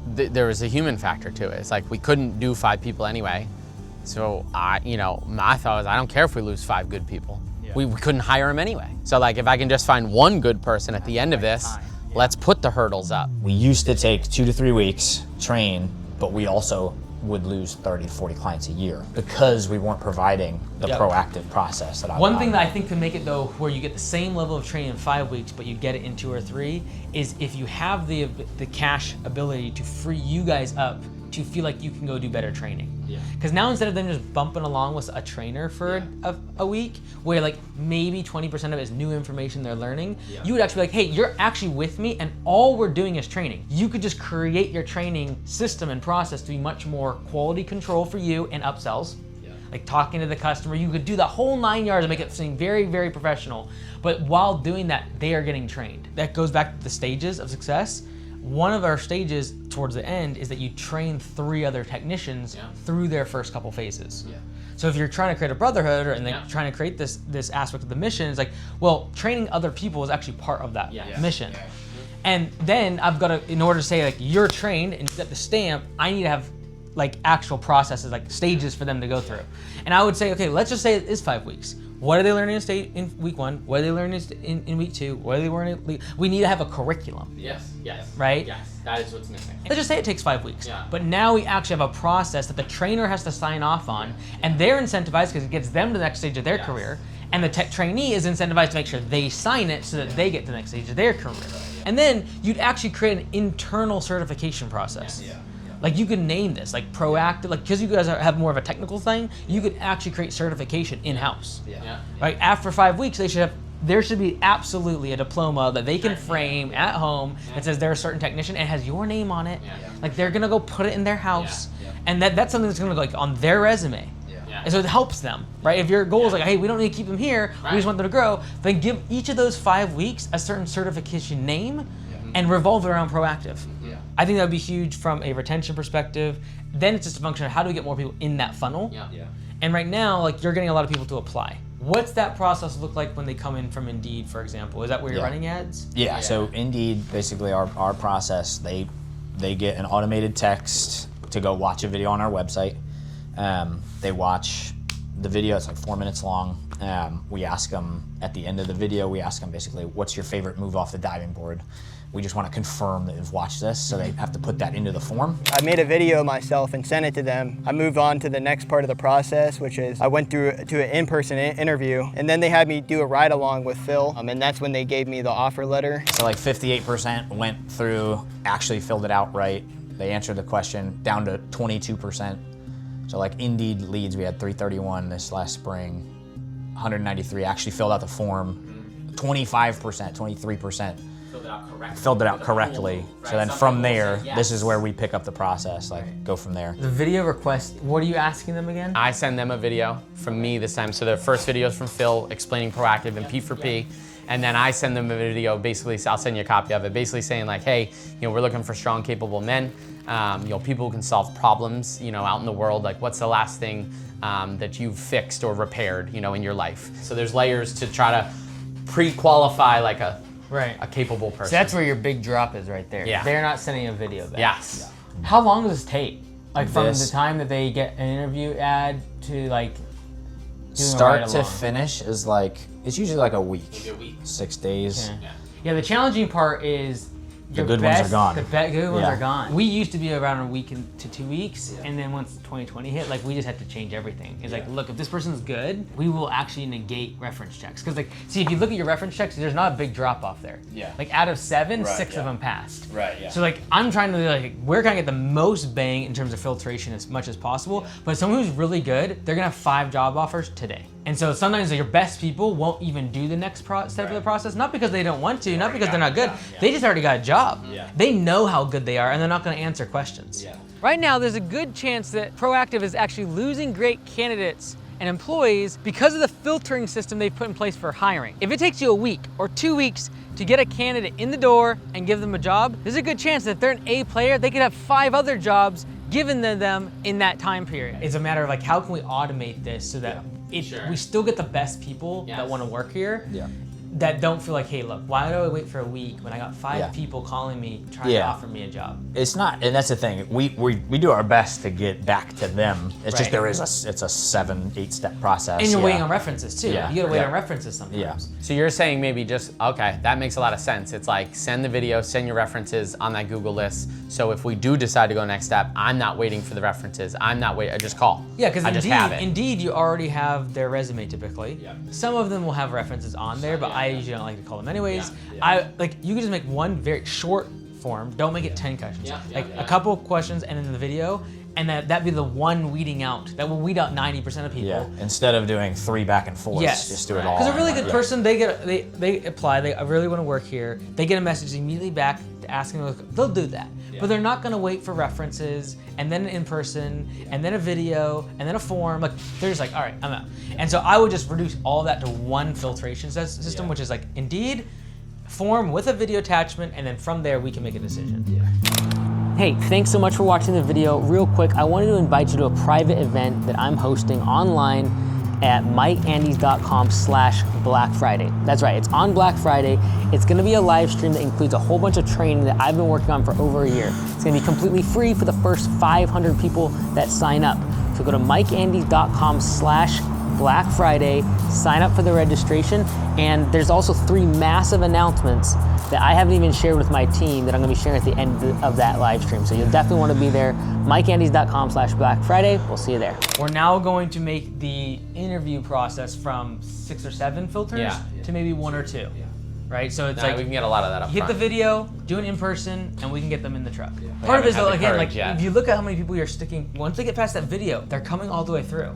there was a human factor to it. It's like, we couldn't do 5 people anyway. So my thought was, I don't care if we lose 5 good people. Yeah. We couldn't hire them anyway. So like, if I can just find 1 good person at the end of this, let's put the hurdles up. We used to take 2 to 3 weeks, train, but we also would lose 30 to 40 clients a year because we weren't providing the proactive process that I One thing that I think could make it though, where you get the same level of training in 5 weeks, but you get it in 2 or 3, is if you have the cash ability to free you guys up to feel like you can go do better training. Because now instead of them just bumping along with a trainer for a week, where like maybe 20% of it is new information they're learning, you would actually be like, hey, you're actually with me and all we're doing is training. You could just create your training system and process to be much more quality control for you and upsells. Like talking to the customer, you could do the whole 9 yards and make it seem very, very professional. But while doing that, they are getting trained. That goes back to the stages of success. One of our stages towards the end is that you train 3 other technicians through their first couple phases. So if you're trying to create a brotherhood and then trying to create this aspect of the mission, it's like, well, training other people is actually part of that mission. And then I've got to, in order to say like you're trained and get the stamp, I need to have like actual processes, like stages for them to go through. And I would say, okay, let's just say it is 5 weeks. What are they learning in week 1? What are they learning in week 2? What are they learning? We need to have a curriculum. Yes. Right? Yes, that is what's missing. Let's just say it takes 5 weeks. But now we actually have a process that the trainer has to sign off on, and they're incentivized because it gets them to the next stage of their career, and the trainee is incentivized to make sure they sign it so that they get to the next stage of their career. And then you'd actually create an internal certification process. Like you could name this, like proactive, like because you guys have more of a technical thing, you could actually create certification in-house. Right? After 5 weeks, there should be absolutely a diploma that they can frame at home that says they're a certain technician and has your name on it. Like they're gonna go put it in their house, and that's something that's gonna go like on their resume. And so it helps them, right? If your goal is like, hey, we don't need to keep them here, we just want them to grow, then give each of those 5 weeks a certain certification name and revolve it around proactive. I think that would be huge from a retention perspective. Then it's just a function of how do we get more people in that funnel? And right now, like you're getting a lot of people to apply. What's that process look like when they come in from Indeed, for example? Is that where you're running ads? So Indeed, basically our process, they get an automated text to go watch a video on our website. They watch the video, it's like 4 minutes long. We ask them at the end of the video, we ask them basically, what's your favorite move off the diving board? We just want to confirm that they've watched this, so they have to put that into the form. I made a video myself and sent it to them. I moved on to the next part of the process, which is I went through to an in-person interview, and then they had me do a ride-along with Phil, and that's when they gave me the offer letter. So like 58% went through, actually filled it out right. They answered the question, down to 22%. So like Indeed leads, we had 331 this last spring, 193 actually filled out the form, 25%, 23%. Filled it out correctly. So then from there, this is where we pick up the process, like go from there. The video request, what are you asking them again? I send them a video from me this time. So the first video is from Phil explaining proactive and P for P. And then I send them a video, basically, I'll send you a copy of it, basically saying like, hey, we're looking for strong, capable men, people who can solve problems, out in the world. Like, what's the last thing that you've fixed or repaired, in your life? So there's layers to try to pre-qualify like a capable person. So that's where your big drop is right there. They're not sending a video back. Yes. How long does this take? Like from the time that they get an interview ad to like start to finish is like, it's usually like a week. 6 days. Yeah, the challenging part is the good ones are gone. The good ones are gone. We used to be around a week to 2 weeks, and then once 2020 hit, like we just had to change everything. It's like, look, if this person's good, we will actually negate reference checks. Because like, see, if you look at your reference checks, there's not a big drop off there. Like out of 7, 6 of them passed. So like, I'm trying to like, where can I get the most bang in terms of filtration as much as possible? But someone who's really good, they're gonna have 5 job offers today. And so sometimes your best people won't even do the next step of the process, not because they don't want to, not because they're not good. They just already got a job. They know how good they are, and they're not going to answer questions. Right now, there's a good chance that Proactive is actually losing great candidates and employees because of the filtering system they've put in place for hiring. If it takes you a week or 2 weeks to get a candidate in the door and give them a job, there's a good chance that if they're an A player, they could have 5 other jobs given to them in that time period. It's a matter of like, how can we automate this so that we still get the best people that want to work here? that don't feel like, hey, look, why do I wait for a week when I got 5 Yeah. people calling me trying to Yeah. offer me a job? It's not, and that's the thing. We do our best to get back to them. It's just Right. it's a 7-8 step process. And you're yeah. waiting on references too. Yeah. You gotta wait Yeah. on references sometimes. Yeah. So you're saying maybe just, okay, that makes a lot of sense. It's like send the video, send your references on that Google list. So if we do decide to go next step, I'm not waiting for the references. I'm not waiting, I just call. Yeah, because I just have it. Indeed, you already have their resume typically. Some of them will have references on there, but I usually don't like to call them anyways. You can just make one very short form. Don't make it 10 questions. A couple of questions and then the video, and that'd be the one weeding out. That will weed out 90% of people. Yeah. Instead of doing 3 back and forths, Yes. just do it all. Because a really good Yeah. person, they apply, I really want to work here. They get a message immediately back asking them, they'll do that. But they're not gonna wait for references, and then an in-person, and then a video, and then a form. Like, they're just like, all right, I'm out. And so I would just reduce all of that to one filtration system, which is like Indeed, form with a video attachment, and then from there we can make a decision. Hey, thanks so much for watching the video. Real quick, I wanted to invite you to a private event that I'm hosting online at mikeandys.com/Black Friday. That's right, it's on Black Friday. It's gonna be a live stream that includes a whole bunch of training that I've been working on for over a year. It's gonna be completely free for the first 500 people that sign up. So go to mikeandys.com/Black Friday, sign up for the registration, and there's also 3 massive announcements that I haven't even shared with my team that I'm gonna be sharing at the end of that live stream. So you'll definitely wanna be there. mikeandys.com/Black Friday. We'll see you there. We're now going to make the interview process from 6 or 7 filters to maybe 1 or 2. Right? So it's Nah, like we can get a lot of that up hit front. the video, do it in person, and we can get them in the truck. We Part of it is haven't though, had the again, like courage yet. if you look at how many people you're sticking, once they get past that video, they're coming all the way through.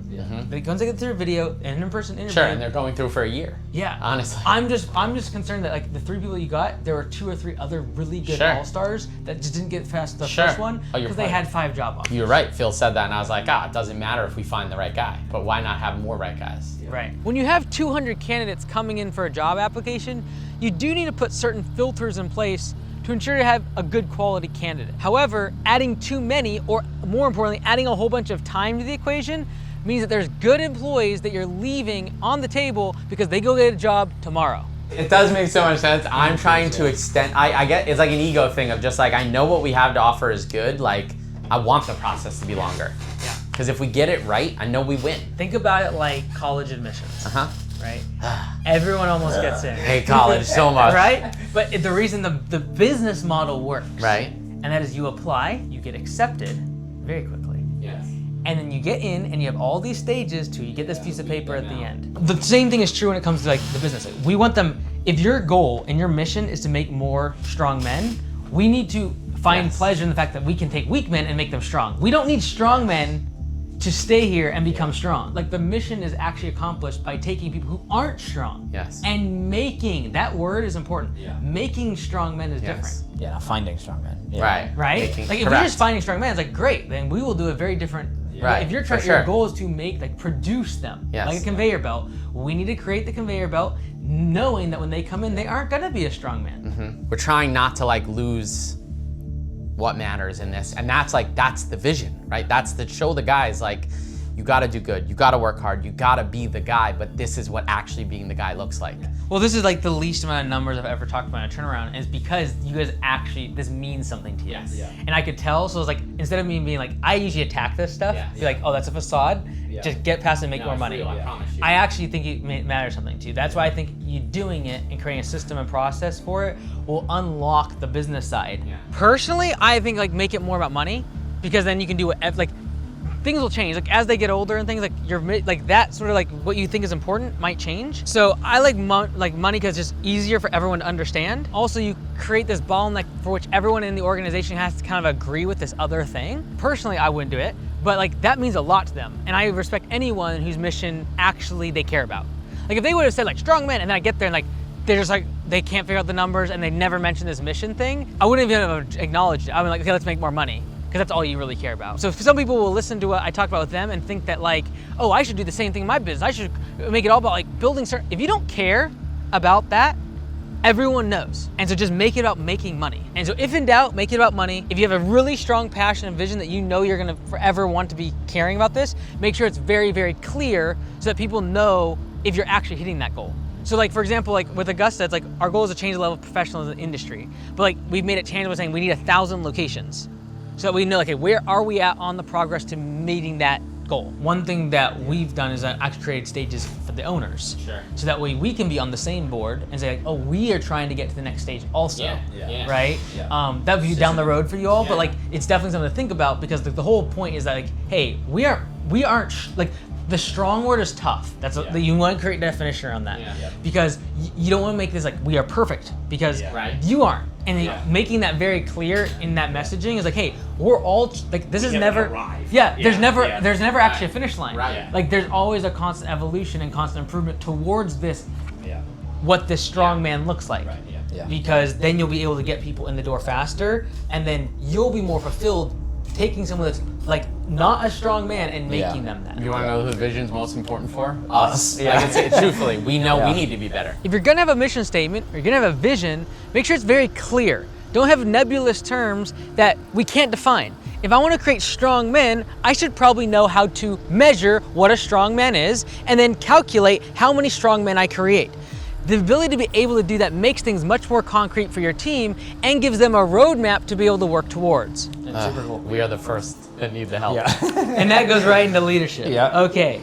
Once they get through a video and an in-person interview. Sure, and they're going through for a year. Yeah. Honestly. I'm just concerned that like the 3 people you got, there were 2 or 3 other really good Sure. all-stars that just didn't get past the Sure. first one Oh, you're because they right. had 5 job offers. You're right, Phil said that, and I was like, it doesn't matter if we find the right guy, but why not have more right guys? Right. When you have 200 candidates coming in for a job application, you do need to put certain filters in place to ensure you have a good quality candidate. However, adding too many, or more importantly, adding a whole bunch of time to the equation means that there's good employees that you're leaving on the table because they go get a job tomorrow. It does make so much sense. I'm trying to extend, I get, it's like an ego thing of just like, I know what we have to offer is good, like, I want the process to be longer. Yeah. Because if we get it right, I know we win. Think about it like college admissions, Uh-huh. right? Everyone almost gets in. Hate college so much. Right? But the reason the business model works, Right. and that is you apply, you get accepted very quickly. Yes. And then you get in and you have all these stages till you get this piece of paper at the end. The same thing is true when it comes to like the business. We want them, if your goal and your mission is to make more strong men, we need to find pleasure in the fact that we can take weak men and make them strong. We don't need strong men to stay here and become strong. Like the mission is actually accomplished by taking people who aren't strong. Yes. And making, that word is important. Making strong men is different. Yeah, finding strong men. Yeah. Right. Right? Making- Like if correct. you're just finding strong men, it's like great, then we will do a very different. Right, If you're for trying, sure. your goal is to make, like produce them, Yes. like a conveyor belt. We need to create the conveyor belt, knowing that when they come in, they aren't gonna be a strong man. We're trying not to like lose what matters in this. And that's the vision, right? That's to show the guys like, you gotta do good, you gotta work hard, you gotta be the guy, but this is what actually being the guy looks like. Well, this is like the least amount of numbers I've ever talked about in a turnaround, and it's because you guys actually, this means something to you. Yes. Yeah. And I could tell, so it's like, instead of me being like, I usually attack this stuff, be like, oh, that's a facade, just get past it and make more money. I promise you. I actually think it matters something to you. That's why I think you doing it and creating a system and process for it will unlock the business side. Personally, I think like make it more about money, because then you can do whatever, like things will change. Like as they get older and things, like like that sort of like what you think is important might change. So I like money because it's just easier for everyone to understand. Also, you create this bottleneck for which everyone in the organization has to kind of agree with this other thing. Personally, I wouldn't do it, but like that means a lot to them. And I respect anyone whose mission actually they care about. Like if they would have said like strong men, and then I get there and like they're just like, they can't figure out the numbers and they never mention this mission thing, I wouldn't even have acknowledged it. I would be like, okay, let's make more money. Because that's all you really care about. So some people will listen to what I talk about with them and think that like, oh, I should do the same thing in my business. I should make it all about like building certain, if you don't care about that, everyone knows. And so just make it about making money. And so if in doubt, make it about money. If you have a really strong passion and vision that you know you're gonna forever want to be caring about this, make sure it's very, very clear so that people know if you're actually hitting that goal. So like, for example, like with Augusta, it's like our goal is to change the level of professionalism in the industry. But like we've made it tangible saying we need 1,000 locations. So that we know, okay, where are we at on the progress to meeting that goal? One thing that we've done is actually created stages for the owners. Sure. So that way we can be on the same board and say like, oh, we are trying to get to the next stage also, right? Yeah. That would be down the road for you all, Yeah. but like it's definitely something to think about because the whole point is that like, hey, we aren't like, the strong word is tough. You want to create a definition around that because you don't want to make this like we are perfect because you aren't. And making that very clear in that messaging is like, hey, we're all like this is never. There's never actually a finish line. Like there's always a constant evolution and constant improvement towards this. What this strong man looks like. Because then you'll be able to get people in the door faster, and then you'll be more fulfilled taking someone that's like not a strong man and making them that. You want to know who the vision's most important for? Us. Like truthfully, we know we need to be better. If you're gonna have a mission statement or you're gonna have a vision, make sure it's very clear. Don't have nebulous terms that we can't define. If I want to create strong men, I should probably know how to measure what a strong man is and then calculate how many strong men I create. The ability to be able to do that makes things much more concrete for your team and gives them a roadmap to be able to work towards. Super cool. We are the first that need the help. And that goes right into leadership. Yeah. Okay.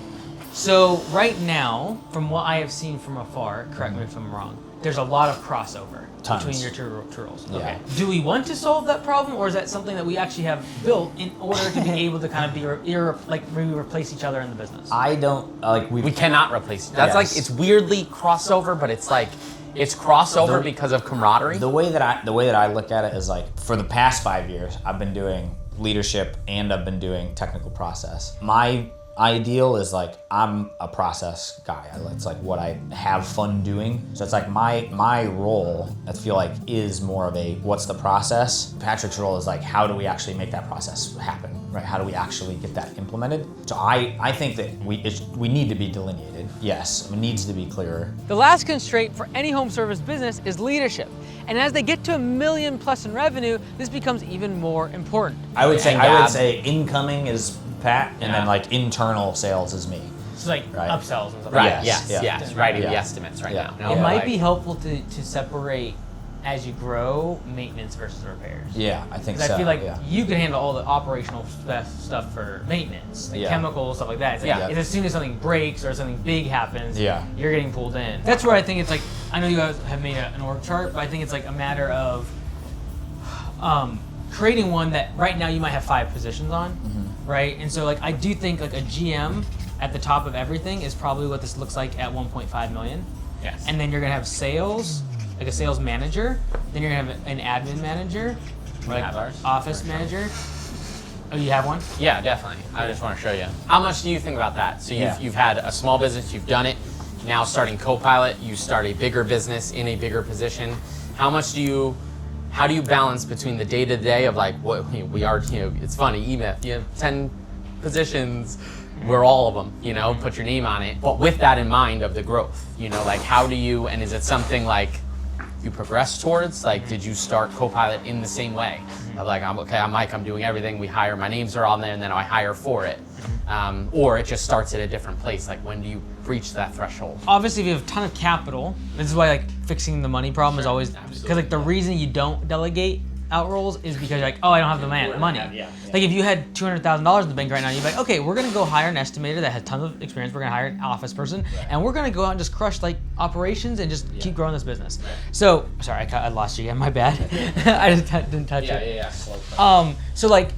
So right now, from what I have seen from afar, correct me if I'm wrong, there's a lot of crossover Tons. between your two roles. Yeah. Okay. Do we want to solve that problem, or is that something that we actually have built in order to be able to kind of be we replace each other in the business? I don't like We cannot replace it. That's like it's weirdly crossover, but it's like it's crossover because of camaraderie. The way that I look at it is like for the past 5 years, I've been doing leadership and I've been doing technical process. My ideal is like I'm a process guy. It's like what I have fun doing. So it's like my role, I feel like, is more of a what's the process. Patrick's role is like how do we actually make that process happen, right? How do we actually get that implemented? So I think that we need to be delineated. Yes, it needs to be clearer. The last constraint for any home service business is leadership. And as they get to $1 million plus in revenue, this becomes even more important. I would say incoming is Pat, and then like internal sales is me. So like upsells and stuff. Right. Yes, Yes. Writing the estimates right Yeah. now. It might be helpful to separate as you grow maintenance versus repairs. Yeah, I think 'Cause so. I feel like yeah. you can handle all the operational stuff for maintenance, like chemicals, stuff like that. It's like, it's as soon as something breaks or something big happens, you're getting pulled in. That's where I think it's like, I know you guys have made an org chart, but I think it's like a matter of creating one that right now you might have 5 positions on, right? And so like I do think like a GM at the top of everything is probably what this looks like at 1.5 million. Yes. And then you're gonna have sales, like a sales manager. Then you're gonna have an admin manager, like office manager. Oh, you have one? Yeah, definitely. I just want to show you. How much do you think about that? So you've had a small business, you've done it. Now starting Copilot, you start a bigger business in a bigger position. How do you balance between the day-to-day of like what we are, it's funny, EMIF, you have 10 positions, we're all of them, put your name on it. But with that in mind of the growth, like how do you, and is it something like you progress towards? Like, did you start Copilot in the same way? Of like, I'm Mike, I'm doing everything, we hire, my names are on there, and then I hire for it. Or it just starts at a different place. Like, when do you reach that threshold? Obviously, if you have a ton of capital, this is why like fixing the money problem is always, because like the reason you don't delegate out roles is because you're like, oh, I don't have the money. Like if you had $200,000 in the bank right now, you'd be like, okay, we're gonna go hire an estimator that has tons of experience. We're gonna hire an office person, and we're gonna go out and just crush like operations and just keep growing this business. So, sorry, I lost you again. My bad. I just didn't touch it. So like,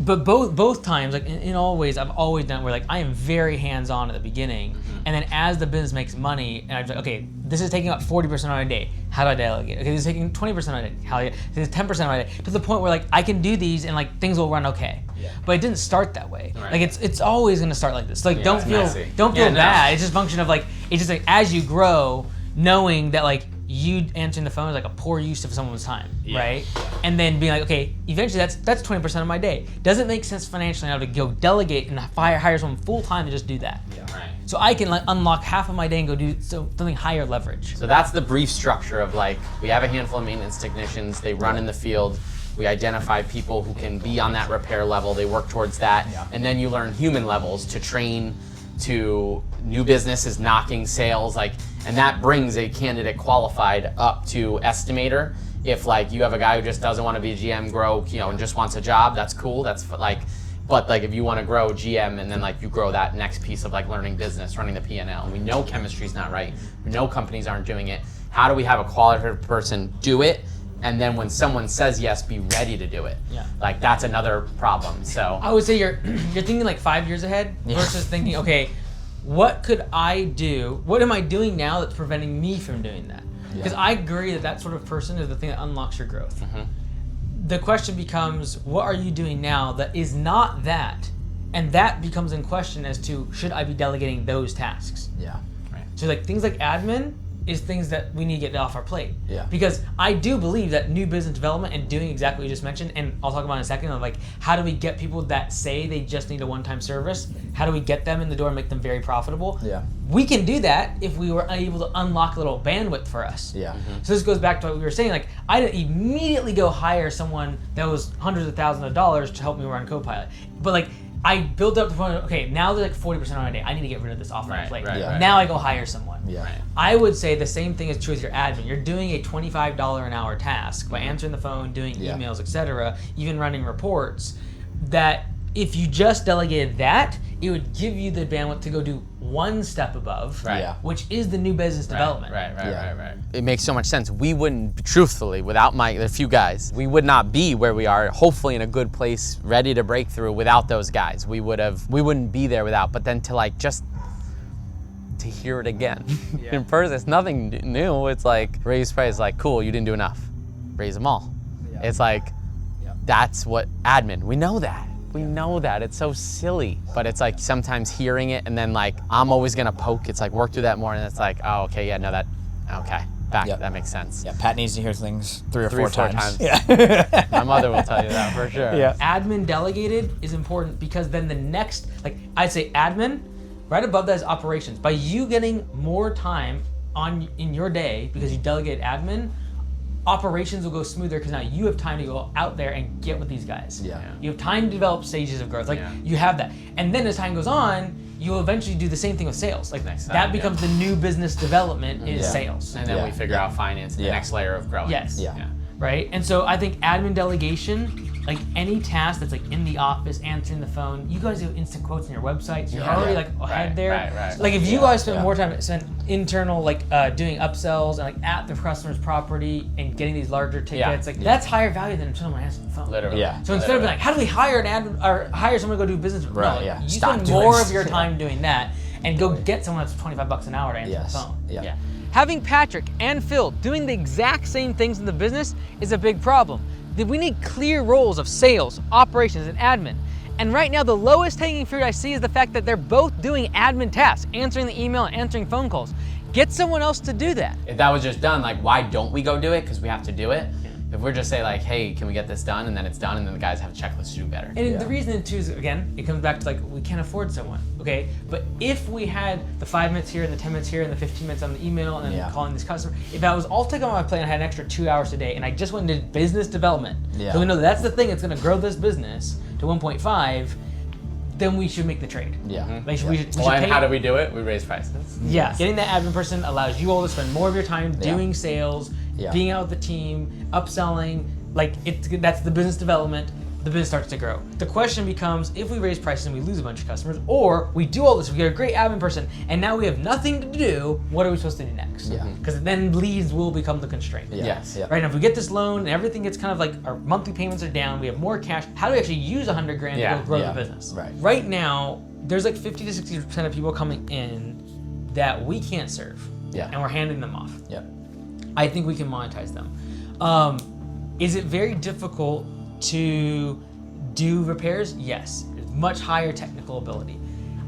but both times, like in all ways, I've always done where like I am very hands-on at the beginning, and then as the business makes money, and I'm like, okay, this is taking up 40% on a day. How do I delegate? Okay, this is taking 20% on a day. How do I? This is 10% on a day. To the point where like I can do these and like things will run okay. But it didn't start that way. Right. Like it's always gonna start like this. Like don't feel bad. It's just a function of like it's just like as you grow, knowing that like you answering the phone is like a poor use of someone's time, right? And then being like, okay, eventually that's 20% of my day. Doesn't make sense financially now to go delegate and hire someone full time to just do that. So I can like unlock half of my day and go do something higher leverage. So that's the brief structure of like, we have a handful of maintenance technicians, they run in the field, we identify people who can be on that repair level, they work towards that, and then you learn human levels to train to new businesses, knocking sales, like And that brings a candidate qualified up to estimator. If like you have a guy who just doesn't want to be GM, grow, and just wants a job, that's cool. That's like, but like if you want to grow GM and then like you grow that next piece of like learning business, running the P&L, and we know chemistry's not right, we know companies aren't doing it. How do we have a qualified person do it? And then when someone says yes, be ready to do it. Yeah. Like that's another problem. So I would say you're thinking like 5 years ahead versus thinking, okay, what could I do? What am I doing now that's preventing me from doing that? Because I agree that sort of person is the thing that unlocks your growth. The question becomes, what are you doing now that is not that? And that becomes in question as to, should I be delegating those tasks? Yeah. So like things like admin is things that we need to get off our plate. Yeah. Because I do believe that new business development and doing exactly what you just mentioned, and I'll talk about in a second, of like how do we get people that say they just need a one-time service, how do we get them in the door and make them very profitable? Yeah. We can do that if we were able to unlock a little bandwidth for us. Yeah. So this goes back to what we were saying, like I didn't immediately go hire someone that was hundreds of thousands of dollars to help me run Copilot. But like I built up the point of, okay, now they're like 40% on a day. I need to get rid of this off my plate. Now I go hire someone. Yeah. I would say the same thing is true with your admin. You're doing a $25 an hour task by answering the phone, doing emails, etc., even running reports, that if you just delegated that, it would give you the bandwidth to go do one step above, which is the new business development. Right. It makes so much sense. We wouldn't, truthfully, without a few guys, we would not be where we are, hopefully in a good place, ready to break through without those guys. We wouldn't be there without, but then to like just to hear it again in person, it's nothing new. It's like raise price, like cool, you didn't do enough. Raise them all. It's like, that's what admin, we know that. We know that. It's so silly. But it's like sometimes hearing it and then like, I'm always gonna poke. It's like, work through that more. And it's like, oh, okay, yeah, no, okay, back, that makes sense. Yeah, Pat needs to hear things three or four times. Yeah. My mother will tell you that for sure. Yeah. Admin delegated is important because then the next, like I'd say admin, right above that is operations. By you getting more time in your day because you delegate admin, operations will go smoother because now you have time to go out there and get with these guys. You have time to develop stages of growth. Like you have that. And then as time goes on, you'll eventually do the same thing with sales. Like that becomes the new business development is sales. And then we figure out finance, the next layer of growing. Yes. Right? And so I think admin delegation, like any task that's like in the office, answering the phone, you guys have instant quotes on your website, so you're already like ahead there. Like if you guys spend more time spend internal like doing upsells and like at the customer's property and getting these larger tickets, like that's higher value than someone answering the phone. Literally. So instead of being like, how do we hire an admin or hire someone to go do business? You Stop spend more of your time doing that and go get someone that's $25 an hour to answer the phone. Having Patrick and Phil doing the exact same things in the business is a big problem. We need clear roles of sales, operations, and admin. And right now, the lowest hanging fruit I see is the fact that they're both doing admin tasks, answering the email and answering phone calls. Get someone else to do that. If that was just done, like why don't we go do it? Because we have to do it. If we're just say like, hey, can we get this done? And then it's done, and then the guys have a checklist to do better. And the reason too is, again, it comes back to like, we can't afford someone, okay? But if we had the 5 minutes here and the 10 minutes here and the 15 minutes on the email and then calling this customer, if that was all taken on my plate and I had an extra 2 hours a day and I just went and did business development, so we know that's the thing that's gonna grow this business to 1.5, then we should make the trade. We should and how do we do it? We raise prices. Getting that admin person allows you all to spend more of your time doing sales, being out with the team, upselling, like that's the business development. The business starts to grow. The question becomes, if we raise prices and we lose a bunch of customers, or we do all this, we get a great admin person, and now we have nothing to do, what are we supposed to do next? Because then leads will become the constraint. Right now, if we get this loan and everything gets kind of like our monthly payments are down, we have more cash, how do we actually use $100 grand to go grow the business? Right now, there's like 50 to 60% of people coming in that we can't serve, and we're handing them off. I think we can monetize them. Is it very difficult to do repairs? Yes, much higher technical ability.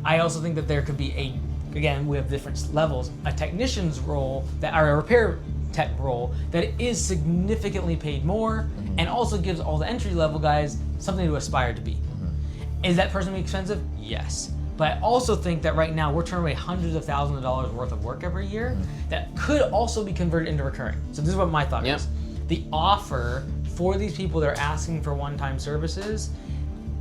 I also think that there could be again, we have different levels, a technician's role or a repair tech role that is significantly paid more and also gives all the entry level guys something to aspire to be. Is that person expensive? Yes. But I also think that right now we're turning away hundreds of thousands of dollars worth of work every year that could also be converted into recurring. So this is what my thought is. The offer for these people that are asking for one-time services,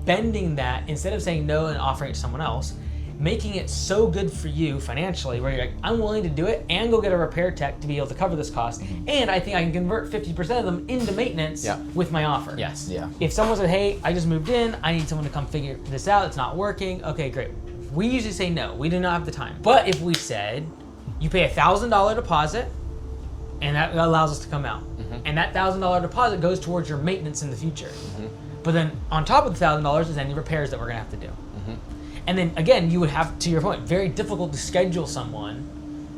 bending that, instead of saying no and offering it to someone else, making it so good for you financially where you're like, I'm willing to do it and go get a repair tech to be able to cover this cost. And I think I can convert 50% of them into maintenance with my offer. Yes. Yeah. If someone said, hey, I just moved in, I need someone to come figure this out, it's not working, okay, great. We usually say no, we do not have the time. But if we said, you pay $1,000 deposit, and that allows us to come out. And that $1,000 deposit goes towards your maintenance in the future. But then on top of the $1,000 is any repairs that we're gonna have to do. And then again, you would have, to your point, very difficult to schedule someone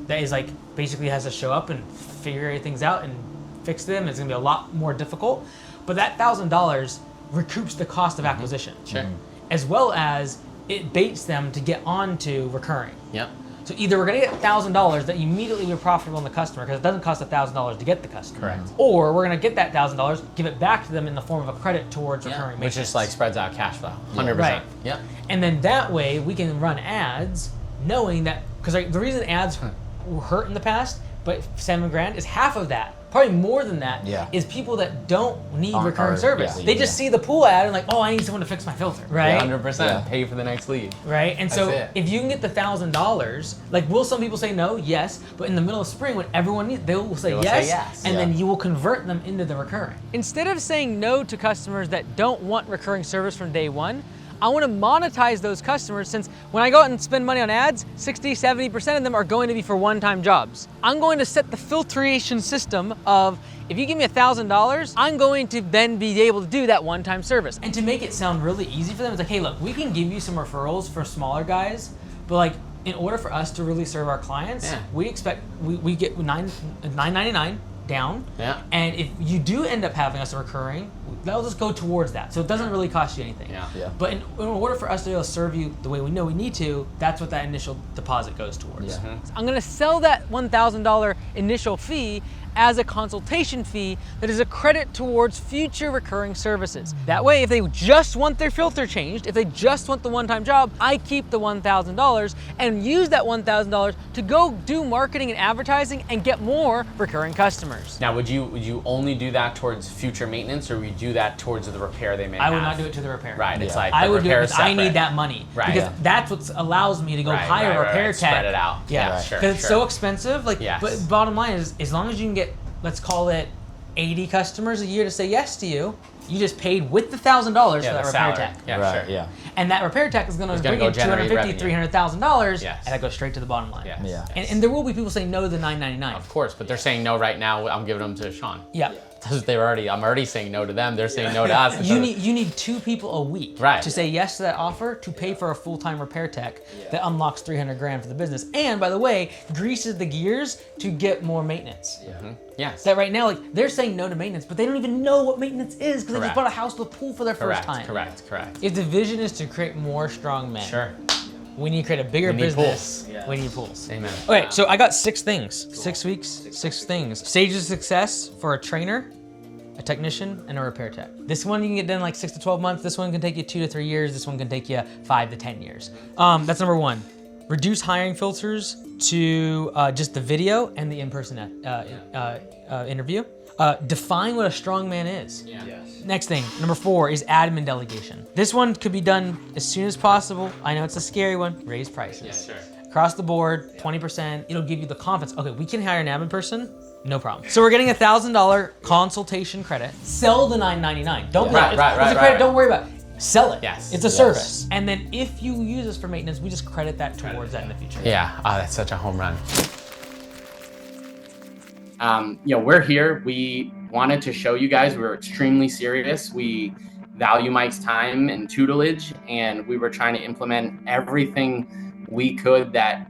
that is like, basically has to show up and figure things out and fix them. It's gonna be a lot more difficult. But that $1,000 recoups the cost of acquisition. Sure. As well as it baits them to get onto recurring. Yep. So either we're gonna get $1,000 that immediately we're profitable in the customer because it doesn't cost $1,000 to get the customer. Correct. Or we're gonna get that $1,000, give it back to them in the form of a credit towards recurring Which maintenance. just like spreads out cash flow. 100%. Right. Yep. And then that way we can run ads knowing that, because the reason ads were hurt in the past, but $7,000 is half of that. Probably more than that is people that don't need recurring service. They just see the pool ad and like, oh, I need someone to fix my filter, right? 100%. Pay for the next lead. Right, and so That's it. if you can get the $1,000, like, will some people say no? Yes, but in the middle of spring when everyone needs, they will say yes, and then you will convert them into the recurring. Instead of saying no to customers that don't want recurring service from day one, I want to monetize those customers, since when I go out and spend money on ads, 60-70% of them are going to be for one-time jobs. I'm going to set the filtration system of, if you give me $1,000, I'm going to then be able to do that one-time service. And to make it sound really easy for them, it's like, hey, look, we can give you some referrals for smaller guys, but like, in order for us to really serve our clients, we expect, we get $9.99 down. Yeah. And if you do end up having us a recurring, that'll just go towards that. So it doesn't really cost you anything. But in order for us to be able to serve you the way we know we need to, that's what that initial deposit goes towards. I'm gonna sell that $1,000 initial fee as a consultation fee that is a credit towards future recurring services. That way, if they just want their filter changed, if they just want the one-time job, I keep the $1,000 and use that $1,000 to go do marketing and advertising and get more recurring customers. Now, would you only do that towards future maintenance, or would you do that towards the repair they may have? I would not do it to the repair. Right, it's like I the would do it repair because is I need separate. that money. Right. Because that's what allows me to go hire a repair tech. Spread it out. Yeah, sure. because it's so expensive. Like, Yes. but bottom line is, as long as you can get, let's call it 80 customers a year to say yes to you, you just paid with the $1,000 for that repair salary. tech. Yeah, sure. Yeah. And that repair tech is going to bring go in generate $250,000, $300,000, Yes. and that goes straight to the bottom line. Yes. Yeah. And there will be people saying no to the $9.99. Of course, but they're saying no right now. I'm giving them to Sean. Yeah. I'm already saying no to them. They're saying no to us. You need 2 people a week Right. to say yes to that offer to pay for a full-time repair tech that unlocks $300,000 for the business. And by the way, greases the gears to get more maintenance. Yes. That right now, like, they're saying no to maintenance, but they don't even know what maintenance is because they just Correct. bought a house with a pool for their first time. Correct. If the vision is to create more strong men, Sure. we need to create a bigger We need business. pools. We need pools. Amen. Okay, so I got 6 things. 6 weeks, 6 things. Stages of success for a trainer, a technician, and a repair tech. This one you can get done in like 6 to 12 months. This one can take you 2 to 3 years. This one can take you 5 to 10 years. That's number 1. Reduce hiring filters to just the video and the in-person interview. Define what a strong man is. Next thing, number 4 is admin delegation. This one could be done as soon as possible. I know it's a scary one. Raise prices. Across the board, 20%. It'll give you the confidence. Okay, we can hire an admin person. No problem. So we're getting a $1,000 consultation credit. Sell the $9.99. Don't Right, it's right, a right, credit. right. Don't worry about it. Sell it. Yes. It's a service. And then if you use us for maintenance, we just credit that towards that in the future. Yeah. Oh, that's such a home run. We're here. We wanted to show you guys we're extremely serious. We value Mike's time and tutelage, and we were trying to implement everything we could that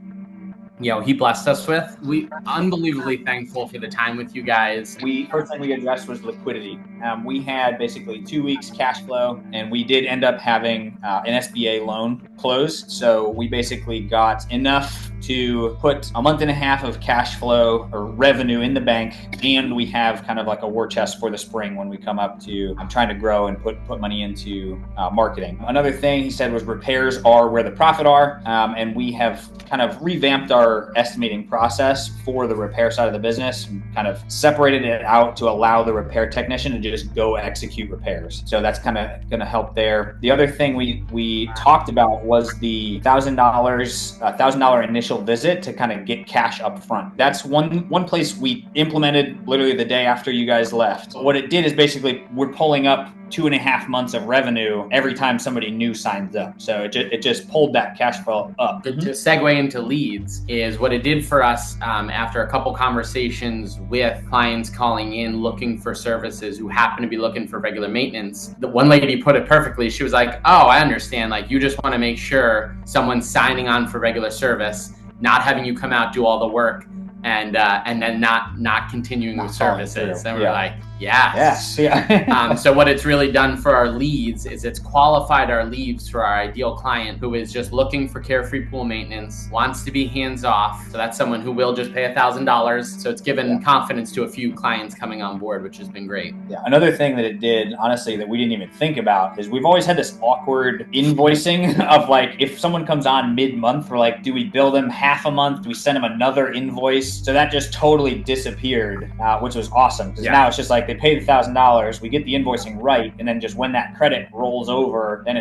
he blessed us with. We are unbelievably thankful for the time with you guys. First thing we addressed was liquidity. We had basically 2 weeks cash flow, and we did end up having an SBA loan closed. So we basically got enough to put a month and a half of cash flow or revenue in the bank, and we have kind of like a war chest for the spring when we come up to trying to grow and put money into marketing. Another thing he said was repairs are where the profit are, and we have kind of revamped our estimating process for the repair side of the business and kind of separated it out to allow the repair technician to just go execute repairs. So that's kind of going to help there. The other thing we talked about was the $1,000 initial visit to kind of get cash up front. That's one place we implemented literally the day after you guys left. What it did is basically we're pulling up 2.5 months of revenue every time somebody new signs up. So it just pulled that cash flow up. To segue into leads is what it did for us after a couple conversations with clients calling in looking for services who happen to be looking for regular maintenance. The one lady put it perfectly. She was like, oh, I understand. Like, you just want to make sure someone's signing on for regular service, not having you come out, do all the work, and then not continuing with services. And we're like, yes. So what it's really done for our leads is it's qualified our leads for our ideal client who is just looking for carefree pool maintenance, wants to be hands off. So that's someone who will just pay $1,000. So it's given confidence to a few clients coming on board, which has been great. Yeah. Another thing that it did, honestly, that we didn't even think about is we've always had this awkward invoicing of like, if someone comes on mid-month, we're like, do we bill them half a month? Do we send them another invoice? So that just totally disappeared, which was awesome. Because now it's just like they pay the $1,000, we get the invoicing right, and then just when that credit rolls over, then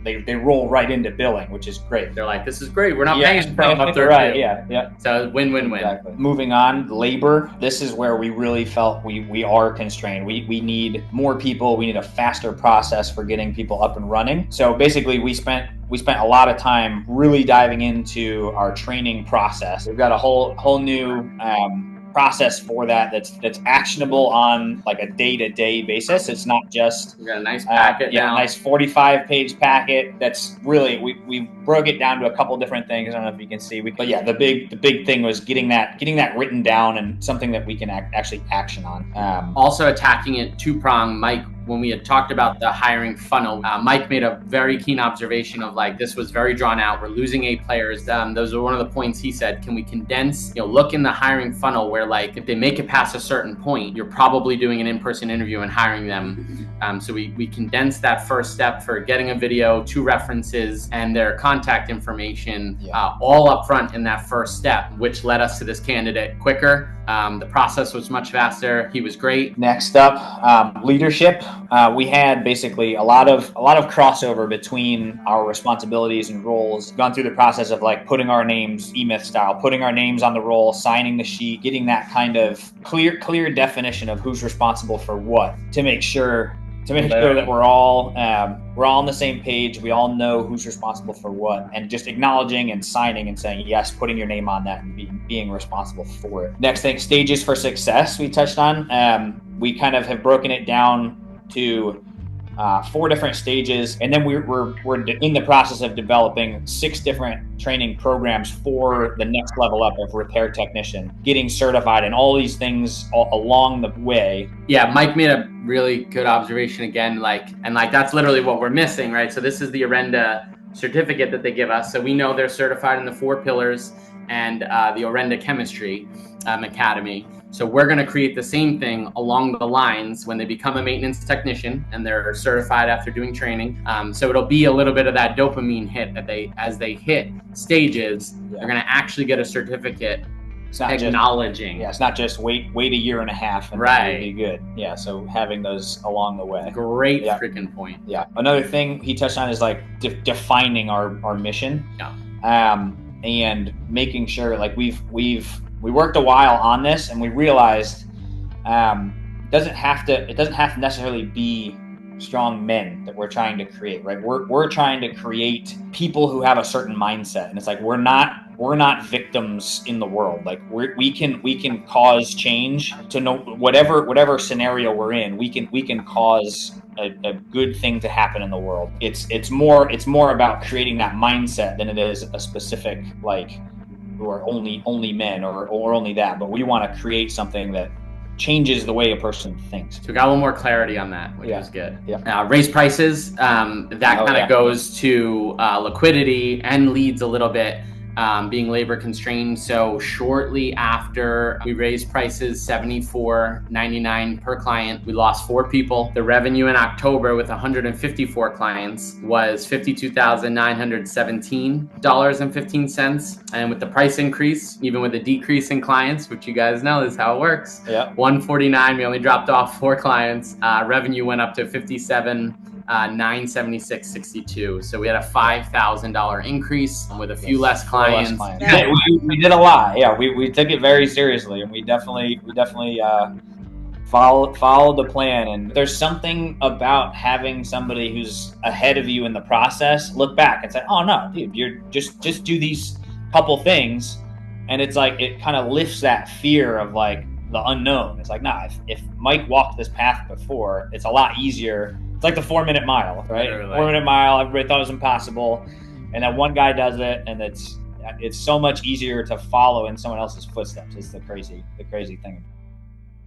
they roll right into billing, which is great. They're like, this is great. We're not paying for them up there. Right. Yeah. So win-win-win. Exactly. Moving on, labor. This is where we really felt we are constrained. We need more people. We need a faster process for getting people up and running. So basically, we spent a lot of time really diving into our training process. We've got a whole new process for that's actionable on like a day-to-day basis. It's not just we got a nice packet a nice 45-page packet. That's really we broke it down to a couple different things. I don't know if you can see, but yeah, the big thing was getting that written down and something that we can actually action on. Also attacking it two-prong. Mike, when we had talked about the hiring funnel, Mike made a very keen observation of like, this was very drawn out. We're losing A players. Those are one of the points he said, can we condense, look in the hiring funnel where like, if they make it past a certain point, you're probably doing an in-person interview and hiring them. So we condensed that first step for getting a video, 2 references, and their contact information all up front in that first step, which led us to this candidate quicker. The process was much faster. He was great. Next up, leadership. We had basically a lot of crossover between our responsibilities and roles. Gone through the process of like putting our names, E-Myth style, putting our names on the roll, signing the sheet, getting that kind of clear definition of who's responsible for what, to make sure that we're all on the same page. We all know who's responsible for what, and just acknowledging and signing and saying yes, putting your name on that and being responsible for it. Next thing, stages for success. We touched on. We kind of have broken it down to 4 different stages, and then we're in the process of developing 6 different training programs for the next level up of repair technician, getting certified, and all these things along the way. Yeah, Mike made a really good observation again, that's literally what we're missing, right? So this is the Orenda certificate that they give us, so we know they're certified in the 4 pillars and the Orenda Chemistry Academy. So we're going to create the same thing along the lines when they become a maintenance technician and they're certified after doing training. So it'll be a little bit of that dopamine hit that as they hit stages, they're going to actually get a certificate acknowledging. It's not just wait a year and a half and right. It'll be good. Yeah, so having those along the way. Great freaking point. Yeah. Another thing he touched on is like defining our mission. Yeah. And making sure like we worked a while on this, and we realized it doesn't have to necessarily be strong men that we're trying to create, right? We're trying to create people who have a certain mindset, and it's like we're not victims in the world. Like we can cause change to know whatever scenario we're in. We can cause a good thing to happen in the world. It's more about creating that mindset than it is a specific like who are only men or only that. But we want to create something that changes the way a person thinks. So we got a little more clarity on that, which is good. Yeah. Raise prices. That goes to liquidity and leads a little bit. being labor constrained. So shortly after we raised prices $74.99 per client, we lost 4 people. The revenue in October with 154 clients was $52,917.15. And with the price increase, even with a decrease in clients, which you guys know is how it works, 149, we only dropped off 4 clients. Revenue went up to 976.62. So we had a $5,000 increase with a few less clients. Yeah, we did a lot. Yeah, we took it very seriously, and we definitely followed the plan. And there's something about having somebody who's ahead of you in the process look back and say, "Oh no, dude, you're just do these couple things," and it's like it kind of lifts that fear of like the unknown. It's like, nah, if Mike walked this path before, it's a lot easier. It's like the 4-minute mile, right? Literally. 4-minute mile, everybody thought it was impossible. And then one guy does it, and it's so much easier to follow in someone else's footsteps. It's the crazy thing.